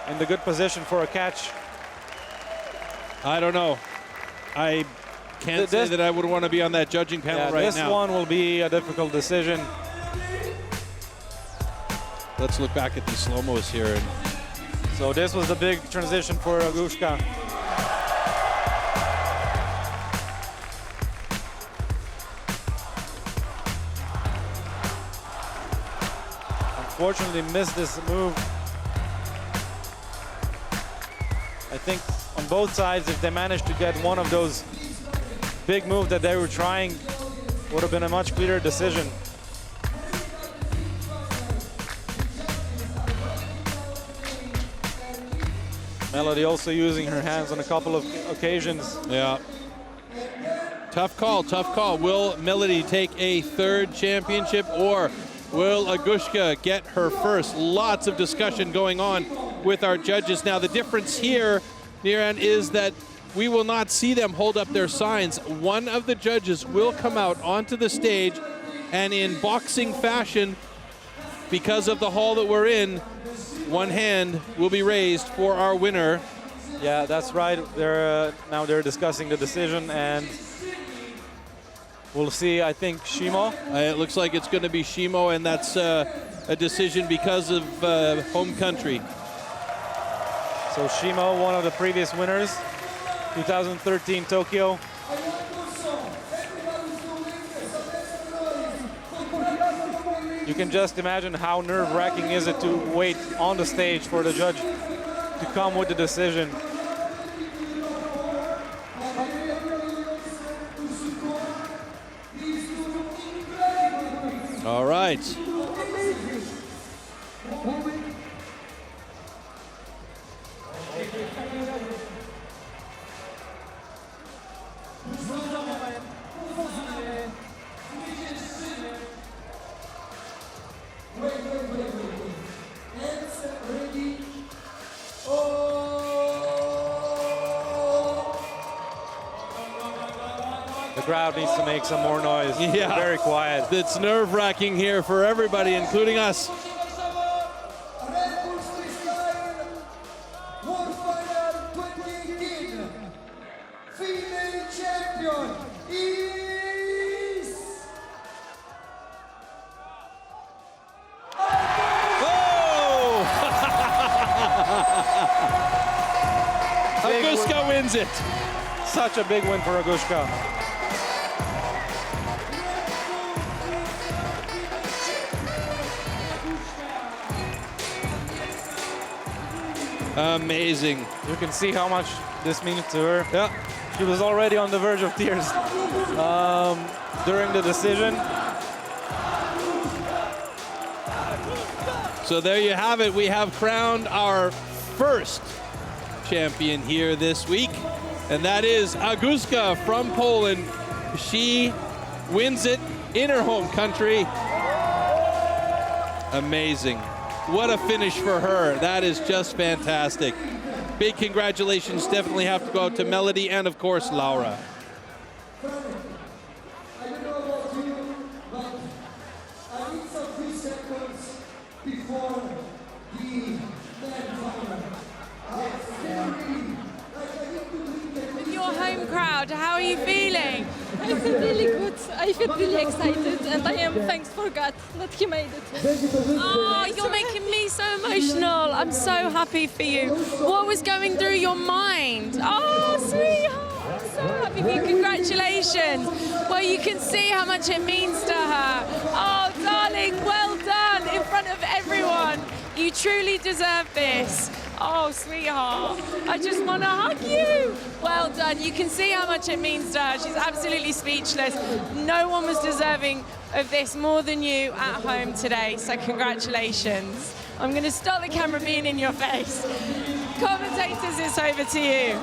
in the good position for a catch. I don't know. I can't say that I would want to be on that judging panel right now. This one will be a difficult decision. Let's look back at these slow-mos here. And so this was the big transition for Agushka. Unfortunately missed this move. I think on both sides, if they managed to get one of those big moves that they were trying, would have been a much clearer decision. Melody also using her hands on a couple of occasions. Yeah. Tough call, tough call. Will Melody take a third championship, or will Agushka get her first? Lots of discussion going on with our judges. Now, the difference here, Veeran, is that we will not see them hold up their signs. One of the judges will come out onto the stage, and in boxing fashion, because of the hall that we're in, one hand will be raised for our winner. Yeah, that's right. Now they're discussing the decision, and we'll see, I think, Shimo. It looks like it's going to be Shimo, and that's a decision because of home country. So Shimo, one of the previous winners, 2013 Tokyo. You can just imagine how nerve-wracking is it to wait on the stage for the judge to come with the decision. All right. The crowd needs to make some more noise. Yeah. Very quiet. It's nerve-wracking here for everybody, including us. Red Bull Freestyle World Final 2018 female champion is Aguska wins it. Such a big win for Aguska. Amazing. You can see how much this means to her. Yeah. She was already on the verge of tears during the decision. So there you have it. We have crowned our first champion here this week, and that is Aguska from Poland. She wins it in her home country. Amazing. What a finish for her. That is just fantastic. Big congratulations definitely have to go out to Melody and, of course, Laura. I don't know about you, but I need some 3 seconds before the men final. With your home crowd, how are you feeling? I feel really good. I feel really excited, and I am thanks for God that he made it. Oh, you're making me so emotional. I'm so happy for you. What was going through your mind? Oh, sweetheart, I'm so happy for you. Congratulations. Well, you can see how much it means to her. Oh, darling, well done in front of everyone. You truly deserve this. Oh, sweetheart, I just want to hug you. Well done. You can see how much it means to her. She's absolutely speechless. No one was deserving of this more than you at home today, so congratulations. I'm going to stop the camera being in your face. Commentators, it's over to you.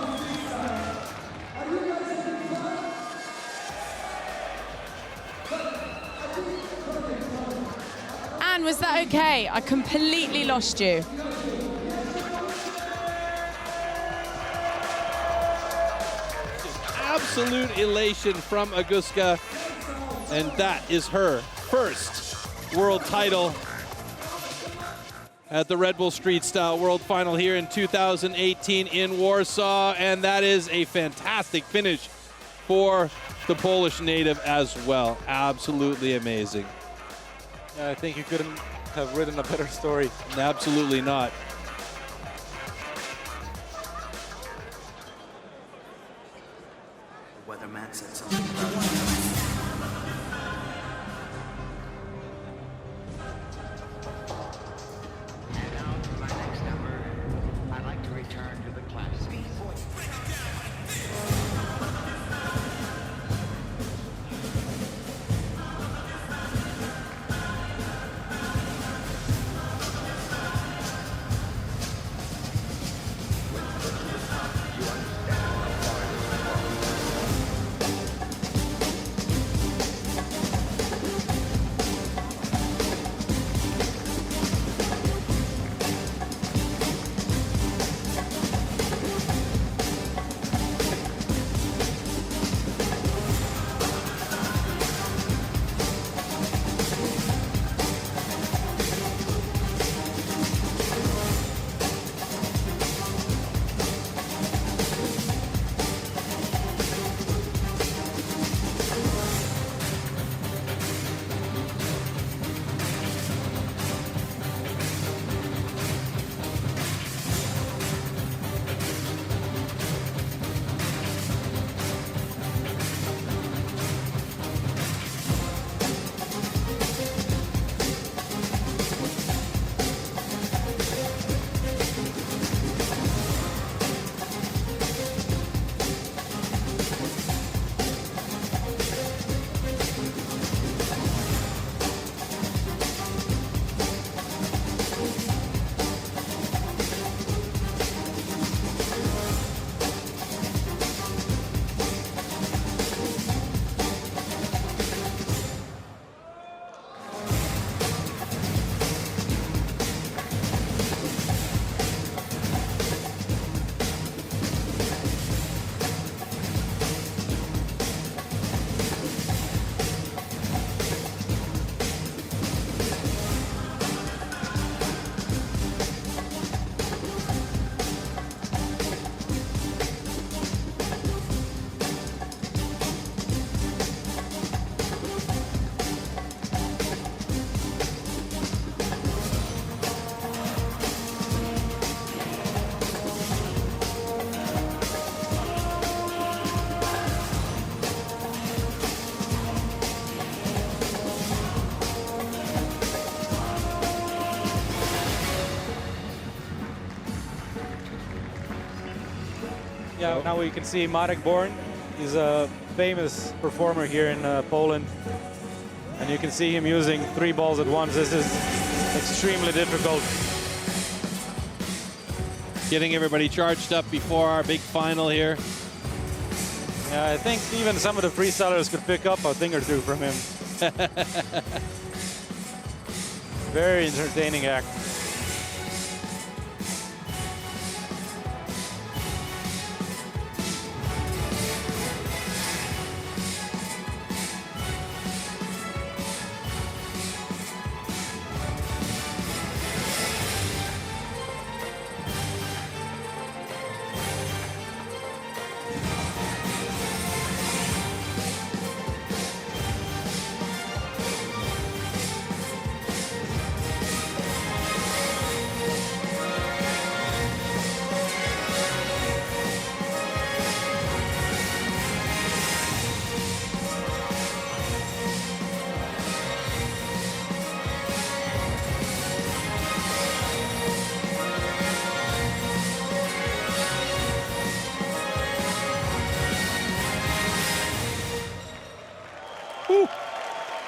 Anne, was that okay? I completely lost you. Absolute elation from Aguska, and that is her first world title at the Red Bull Street Style World Final here in 2018 in Warsaw, and that is a fantastic finish for the Polish native as well. Absolutely amazing. I think you couldn't have written a better story. Absolutely not. Weatherman said something about And now for my next number, I'd like to return to the classics. Yeah, now we can see Marek Born. He's a famous performer here in Poland. And you can see him using 3 balls at once. This is extremely difficult. Getting everybody charged up before our big final here. Yeah, I think even some of the freestylers could pick up a thing or two from him. Very entertaining act.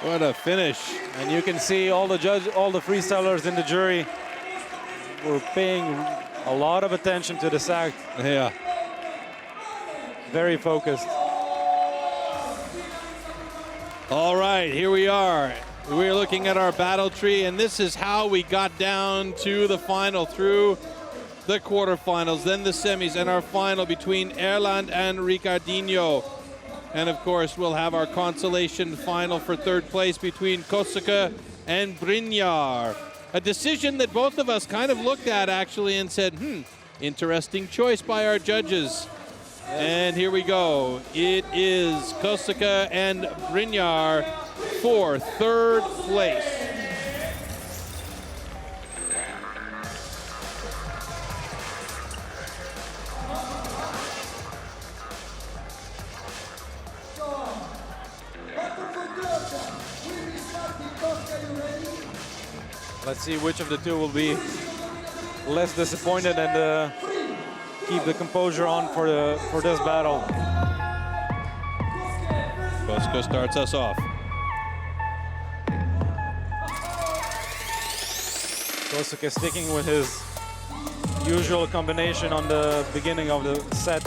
What a finish. And you can see all the freestylers in the jury were paying a lot of attention to this act. Yeah. Very focused. All right, here we are. We're looking at our battle tree, and this is how we got down to the final, through the quarterfinals, then the semis, and our final between Erland and Ricardinho. And of course, we'll have our consolation final for 3rd place between Kosuke and Brynjar. A decision that both of us kind of looked at actually and said, interesting choice by our judges. And here we go. It is Kosuke and Brynjar for 3rd place. Let's see which of the two will be less disappointed and keep the composure on for this battle. Kosuke starts us off. Kosuke sticking with his usual combination on the beginning of the set.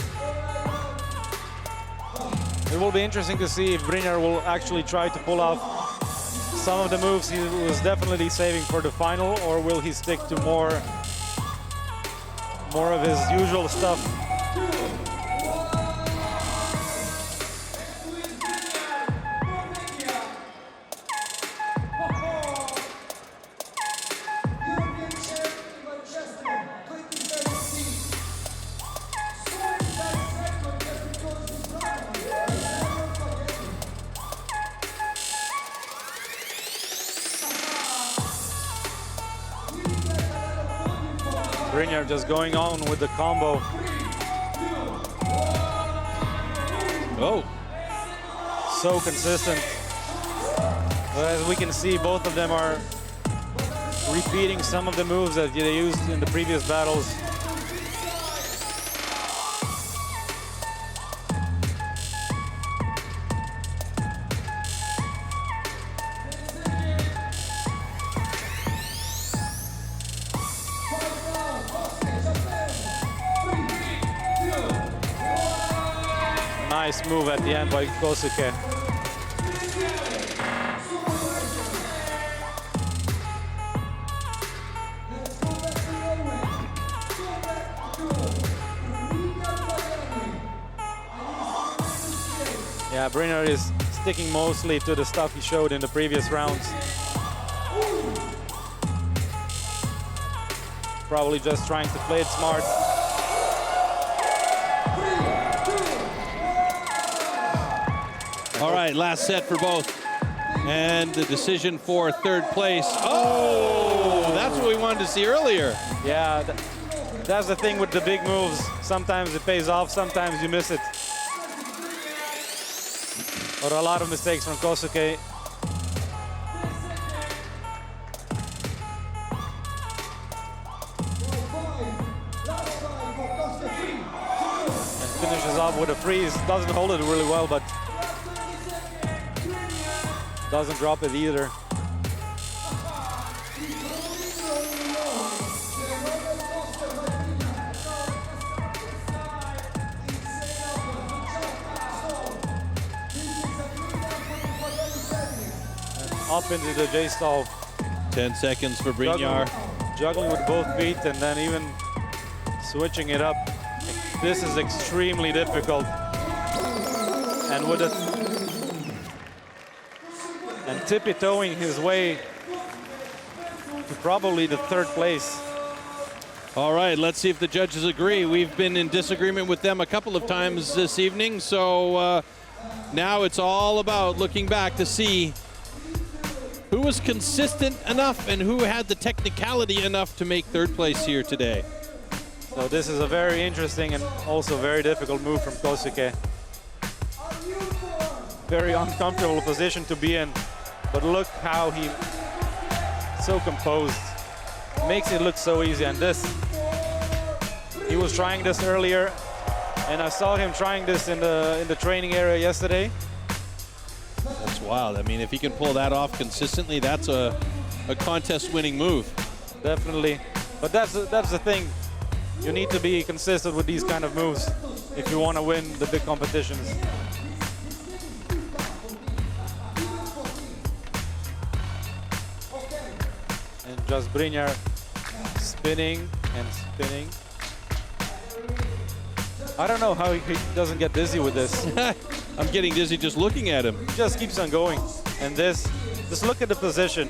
It will be interesting to see if Brynjar will actually try to pull off some of the moves he was definitely saving for the final, or will he stick to more of his usual stuff? Brynjar just going on with the combo. Oh. So consistent. But as we can see, both of them are repeating some of the moves that they used in the previous battles. Nice move at the end by Kosuke. Yeah, Brynjar is sticking mostly to the stuff he showed in the previous rounds. Probably just trying to play it smart. All right, last set for both. And the decision for 3rd place. Oh, that's what we wanted to see earlier. Yeah, that's the thing with the big moves. Sometimes it pays off, sometimes you miss it. But a lot of mistakes from Kosuke. And with a freeze. Doesn't hold it really well, but doesn't drop it either. Up into the J-stall. 10 seconds for Brynjar. Juggling with both feet and then even switching it up. This is extremely difficult. And with it, and tippy-toeing his way to probably the 3rd place. All right, let's see if the judges agree. We've been in disagreement with them a couple of times this evening, so now it's all about looking back to see who was consistent enough and who had the technicality enough to make 3rd place here today. So this is a very interesting and also very difficult move from Kosuke. Very uncomfortable position to be in, but look how he so composed. Makes it look so easy. And this, he was trying this earlier, and I saw him trying this in the training area yesterday. That's wild. I mean, if he can pull that off consistently, that's a contest-winning move. Definitely. But that's the thing. You need to be consistent with these kind of moves if you want to win the big competitions. And just Brynjar spinning and spinning. I don't know how he doesn't get dizzy with this. I'm getting dizzy just looking at him. He just keeps on going. And this, just look at the position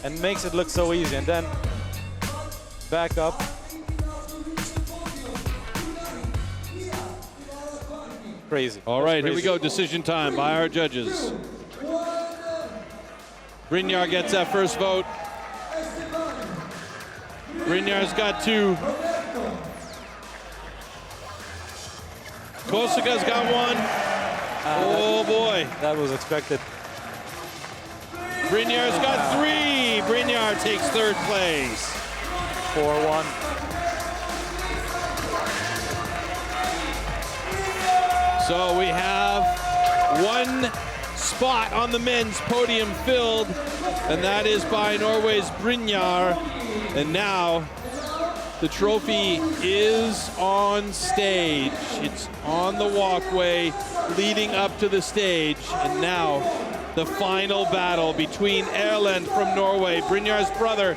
and makes it look so easy. And then back up. Crazy. All right, here we go. Decision time by our judges. Brynjar gets that first vote. Brynjar's got 2. Kosuke's got 1. Oh boy. That was expected. Brynjar's got 3. Brynjar takes 3rd place. 4-1. So we have 1 spot on the men's podium filled, and that is by Norway's Brynjar. And now the trophy is on stage. It's on the walkway leading up to the stage. And now the final battle between Erlend from Norway, Brynjar's brother,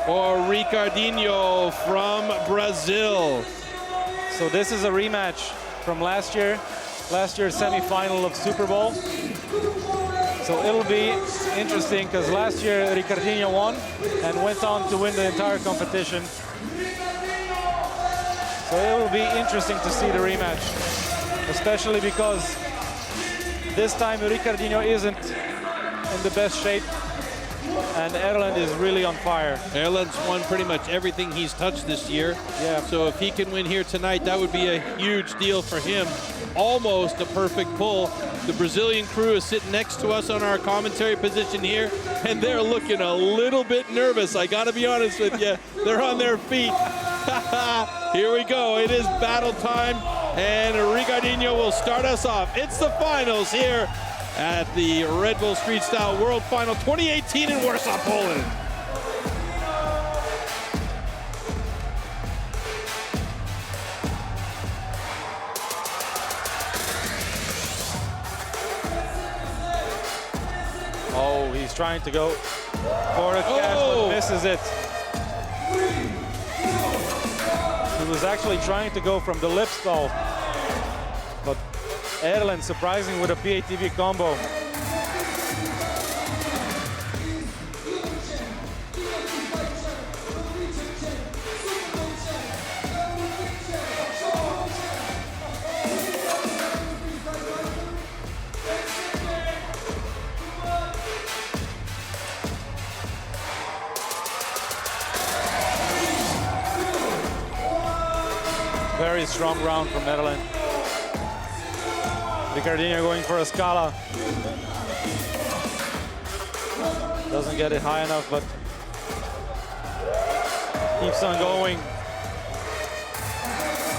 or Ricardinho from Brazil. So this is a rematch from last year's semi-final of Super Bowl. So it'll be interesting because last year Ricardinho won and went on to win the entire competition. So it will be interesting to see the rematch, especially because this time Ricardinho isn't in the best shape and Erlend is really on fire. Erlend's won pretty much everything he's touched this year. Yeah. So if he can win here tonight, that would be a huge deal for him. Almost a perfect pull. The Brazilian crew is sitting next to us on our commentary position here, and they're looking a little bit nervous. I gotta be honest with you. They're on their feet. Here we go. It is battle time, and Ricardinho will start us off. It's the finals here at the Red Bull Street Style World Final 2018 in Warsaw, Poland. Oh, he's trying to go for a catch, but misses it. He was actually trying to go from the lip stall, but Erlend surprising with a PATV combo. Very strong round from Erlend. Ricardinho going for a Scala. Doesn't get it high enough, but keeps on going.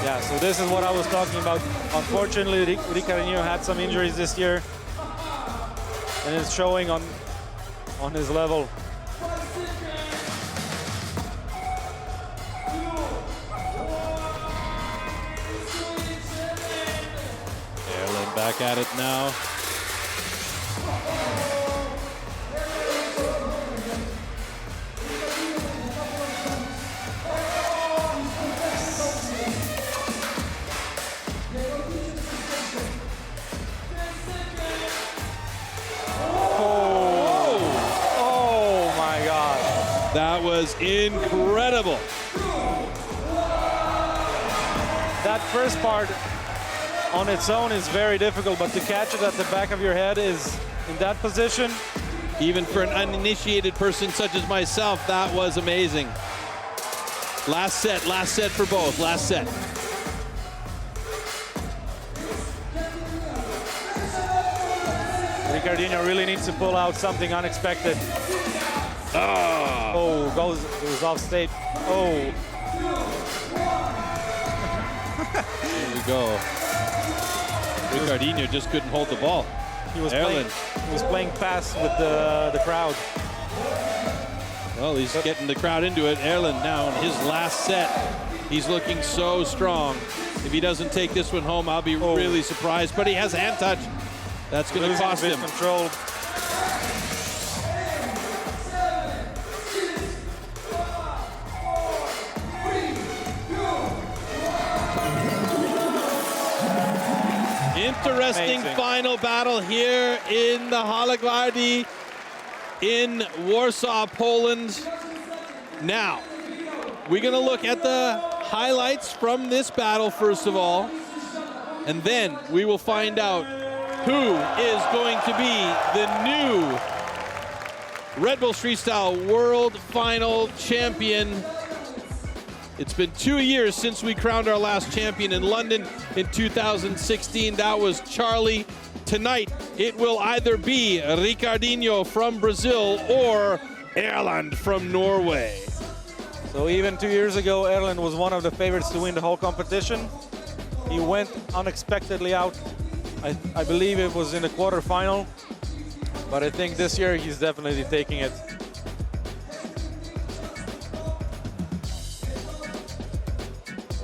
Yeah, so this is what I was talking about. Unfortunately, Ricardinho had some injuries this year, and it's showing on his level. Erlen back at it now. That was incredible. That first part on its own is very difficult, but to catch it at the back of your head is in that position. Even for an uninitiated person such as myself, that was amazing. Last set for both, last set. Ricardinho really needs to pull out something unexpected. Oh, goes off stage. Oh. Here we go. Ricardinho just couldn't hold the ball. He was playing fast with the crowd. Well, he's getting the crowd into it. Erlen now in his last set. He's looking so strong. If he doesn't take this one home, I'll be really surprised. But he has hand touch. That's going to cost him. Control. Interesting final battle here in the Hala Gwardi in Warsaw, Poland. Now, we're going to look at the highlights from this battle first of all, and then we will find out who is going to be the new Red Bull Freestyle World Final Champion. It's been 2 years since we crowned our last champion in London in 2016. That was Charlie. Tonight, it will either be Ricardinho from Brazil or Erlen from Norway. So even 2 years ago, Erlen was one of the favorites to win the whole competition. He went unexpectedly out. I believe it was in the quarterfinal, but I think this year he's definitely taking it.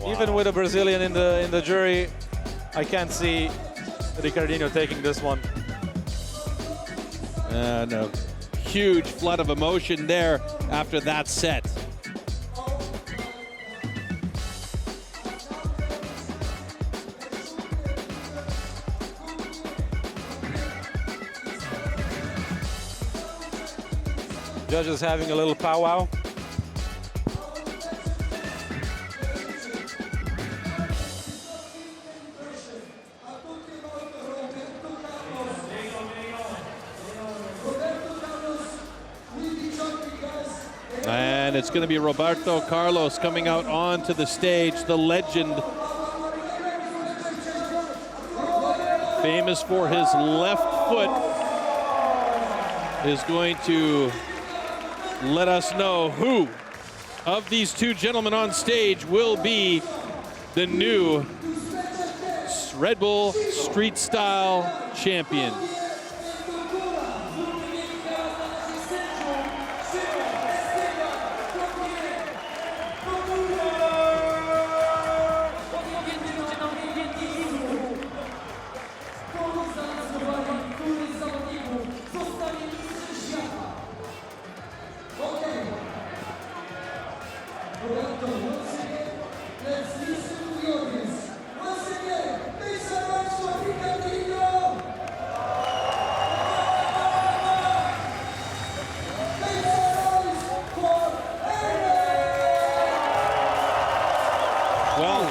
Wow. Even with a Brazilian in the jury, I can't see Ricardinho taking this one. And a huge flood of emotion there after that set. Judges having a little powwow. And it's going to be Roberto Carlos coming out onto the stage, the legend. Famous for his left foot, is going to let us know who of these two gentlemen on stage will be the new Red Bull Street Style champion.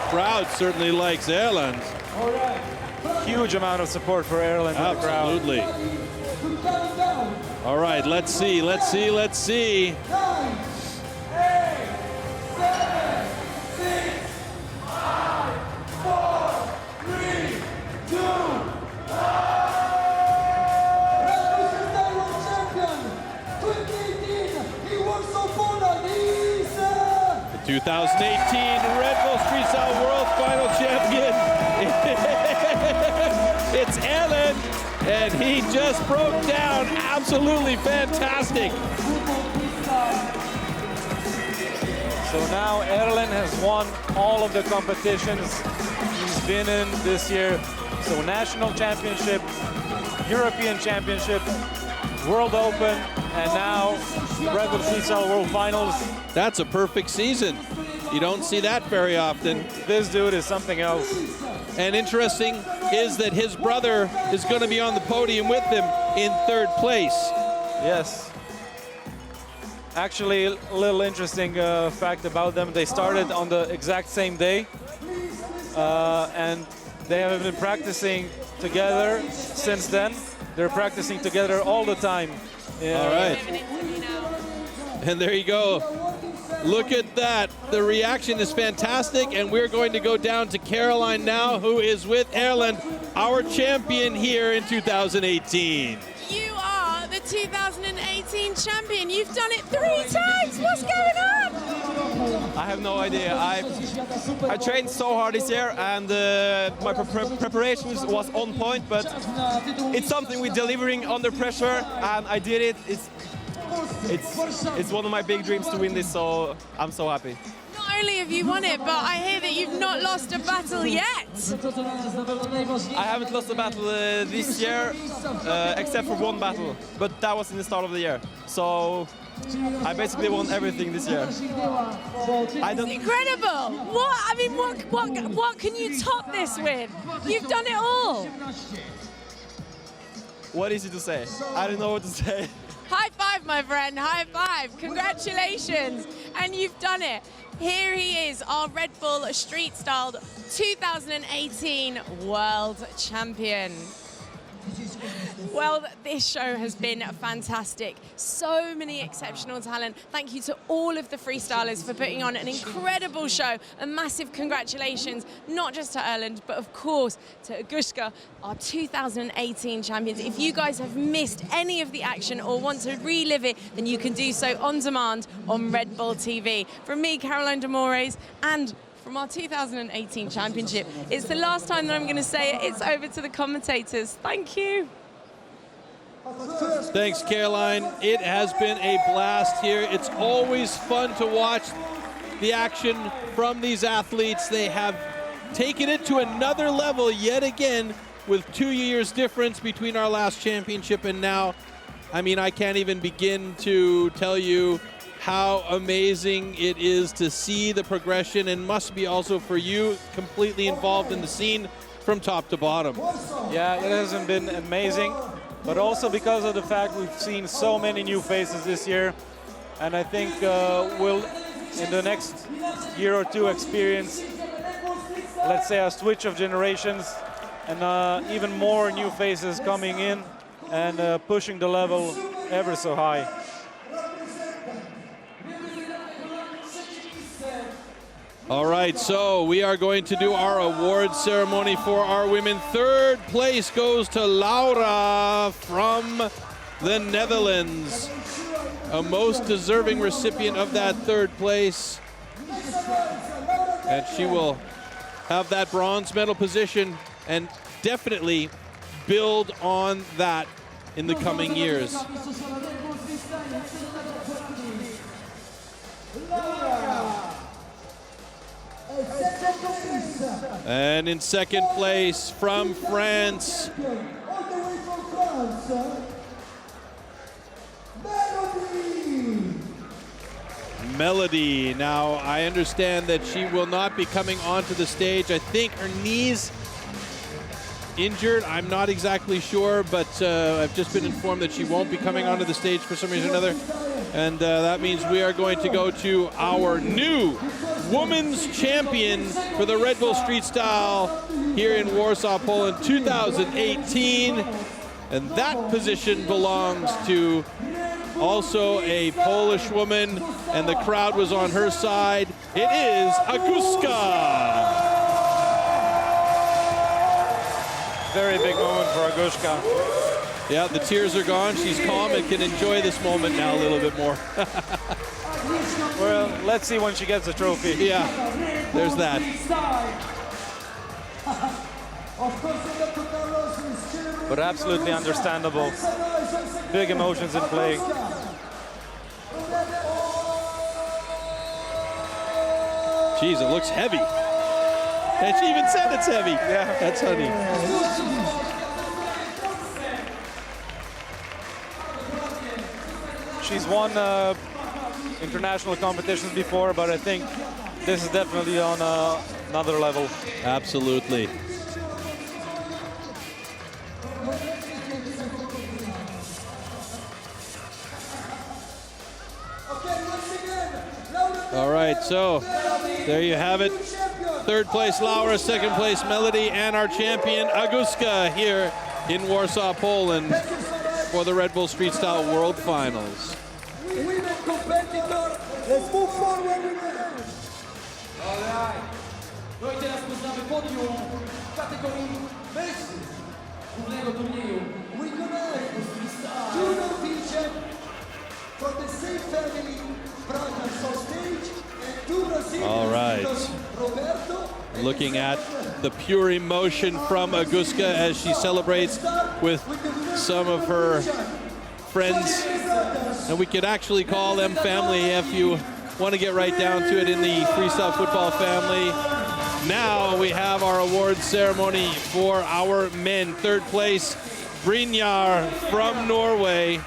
Crowd certainly likes Erlen. Huge amount of support for Erlen. Absolutely. All right, let's see. 9, 8, 7, 6, 5, 4, 3, 2, 1. 2018 Red Bull Freestyle World Final Champion. It's Erlen, and he just broke down. Absolutely fantastic. So now Erlen has won all of the competitions he's been in this year. So National Championship, European Championship, World Open, and now Red Bull Freestyle World Finals. That's a perfect season. You don't see that very often. This dude is something else. And interesting is that his brother is going to be on the podium with him in 3rd place. Yes. Actually, a little interesting fact about them. They started on the exact same day. And they have been practicing together since then. They're practicing together all the time. Yeah. All right. And there you go. Look at that. The reaction is fantastic, and we're going to go down to Caroline now, who is with Erlen, our champion here in 2018. You are the 2018 champion. You've done it 3 times. What's going on? I have no idea. I trained so hard this year, and my preparations was on point, but it's something with delivering under pressure, and I did it. It's one of my big dreams to win this, so I'm so happy. Not only have you won it, but I hear that you've not lost a battle yet. I haven't lost a battle this year, except for one battle, but that was in the start of the year. So I basically won everything this year. It's incredible. What? I mean, what can you top this with? You've done it all. What is it to say? I don't know what to say. High five, my friend, high five. Congratulations. And you've done it. Here he is, our Red Bull Street Style 2018 World Champion. Well, this show has been fantastic. So many exceptional talent. Thank you to all of the freestylers for putting on an incredible show. A massive congratulations, not just to Erlen, but of course to Agushka, our 2018 champions. If you guys have missed any of the action or want to relive it, then you can do so on demand on Red Bull TV. From me, Caroline Demores, and from our 2018 championship. It's the last time that I'm going to say it. It's over to the commentators. Thank you. Thanks, Caroline. It has been a blast here. It's always fun to watch the action from these athletes. They have taken it to another level yet again with 2 years difference between our last championship and now. I mean, I can't even begin to tell you how amazing it is to see the progression, and must be also for you completely involved in the scene from top to bottom. Yeah, it hasn't been amazing, but also because of the fact we've seen so many new faces this year, and I think we'll, in the next year or two, experience, let's say, a switch of generations and even more new faces coming in and pushing the level ever so high. All right, so we are going to do our award ceremony for our women. 3rd place goes to Laura from the Netherlands, a most deserving recipient of that 3rd place. And she will have that bronze medal position and definitely build on that in the coming years. And in 2nd place from France, Melody. Now, I understand that she will not be coming onto the stage. I think her knee's injured. I'm not exactly sure, but I've just been informed that she won't be coming onto the stage for some reason or another. And that means we are going to go to our new women's champion for the Red Bull Street Style here in Warsaw, Poland 2018. And that position belongs to also a Polish woman, and the crowd was on her side. It is Agushka. Very big moment for Agushka. Yeah, the tears are gone. She's calm and can enjoy this moment now a little bit more. Well, let's see when she gets the trophy. Yeah, there's that. But absolutely understandable. Big emotions in play. Jeez, it looks heavy. And she even said it's heavy. Yeah. That's honey. She's won international competitions before, but I think this is definitely on another level. Absolutely. All right, so there you have it. Third place Laura, second place Melody, and our champion Aguska here in Warsaw, Poland for the Red Bull Street Style World Finals. Women competitor, let's move forward with the dance. Alright. No i teraz poznamy podium w kategorii mężczyzn głównego turnieju. We connect two Norwegian from the same family, brothers on stage, and two Brazilians. All right. Roberto. Looking at the pure emotion from Aguska as she celebrates with some of her friends, and we could actually call them family if you want to get right down to it in the freestyle football family. Now we have our award ceremony for our men. Third place, Brynjar from Norway.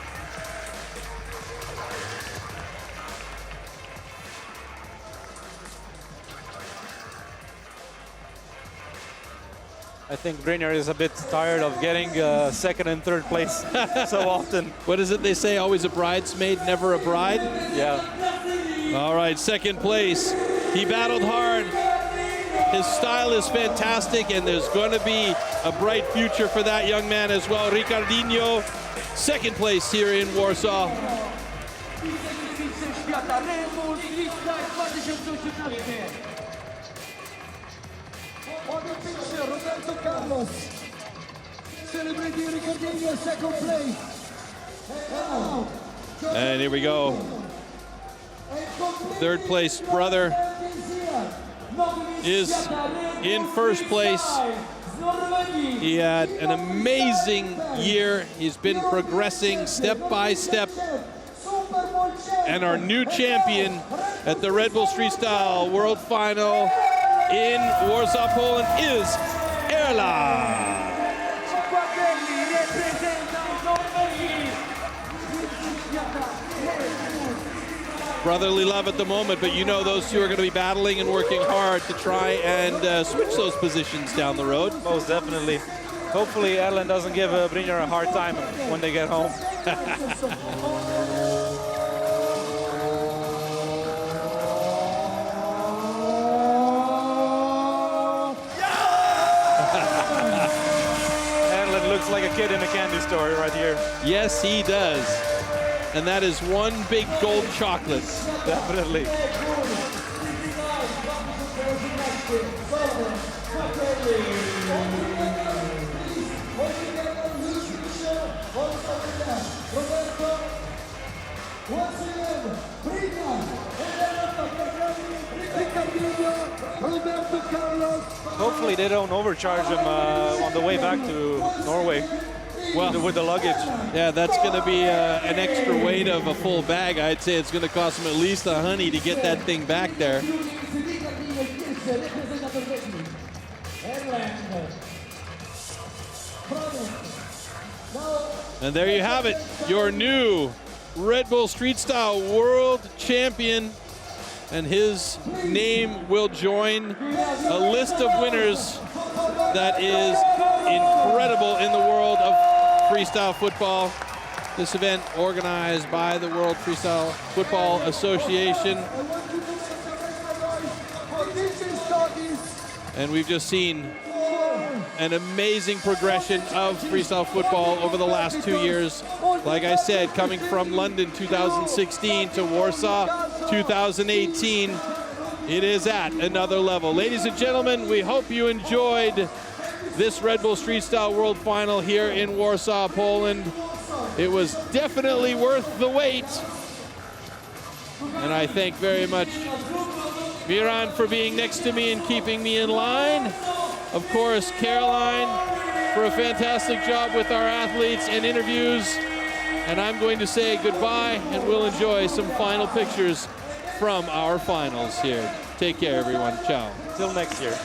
I think Brynjar is a bit tired of getting second and third place so often. What is it they say? Always a bridesmaid, never a bride? Yeah. All right, second place. He battled hard. His style is fantastic, and there's going to be a bright future for that young man as well. Ricardinho, second place here in Warsaw. On the picture, Roberto Carlos, celebrating Ricardinho, second place. And here we go. Third place brother is in first place. He had an amazing year. He's been progressing step by step. And our new champion at the Red Bull Street Style World Final in Warsaw, Poland is Erla. Brotherly love at the moment, but you know those two are going to be battling and working hard to try and switch those positions down the road. Most definitely. Hopefully Erlen doesn't give Brynjar a hard time when they get home. Erlen looks like a kid in a candy store right here. Yes, he does. And that is one big gold chocolate. Definitely. Hopefully they don't overcharge him on the way back to Norway. Well, with the luggage. Yeah, that's going to be an extra weight of a full bag. I'd say it's going to cost him at least a honey to get that thing back there. And there you have it, your new Red Bull Street Style World Champion. And his name will join a list of winners that is incredible in the world of freestyle football. This event organized by the World Freestyle Football Association. And we've just seen an amazing progression of freestyle football over the last 2 years. Like I said, coming from London 2016 to Warsaw 2018, it is at another level. Ladies and gentlemen, we hope you enjoyed this Red Bull Street Style World Final here in Warsaw, Poland. It was definitely worth the wait. And I thank very much Veeran for being next to me and keeping me in line. Of course, Caroline for a fantastic job with our athletes and interviews. And I'm going to say goodbye, and we'll enjoy some final pictures from our finals here. Take care, everyone. Ciao. Till next year.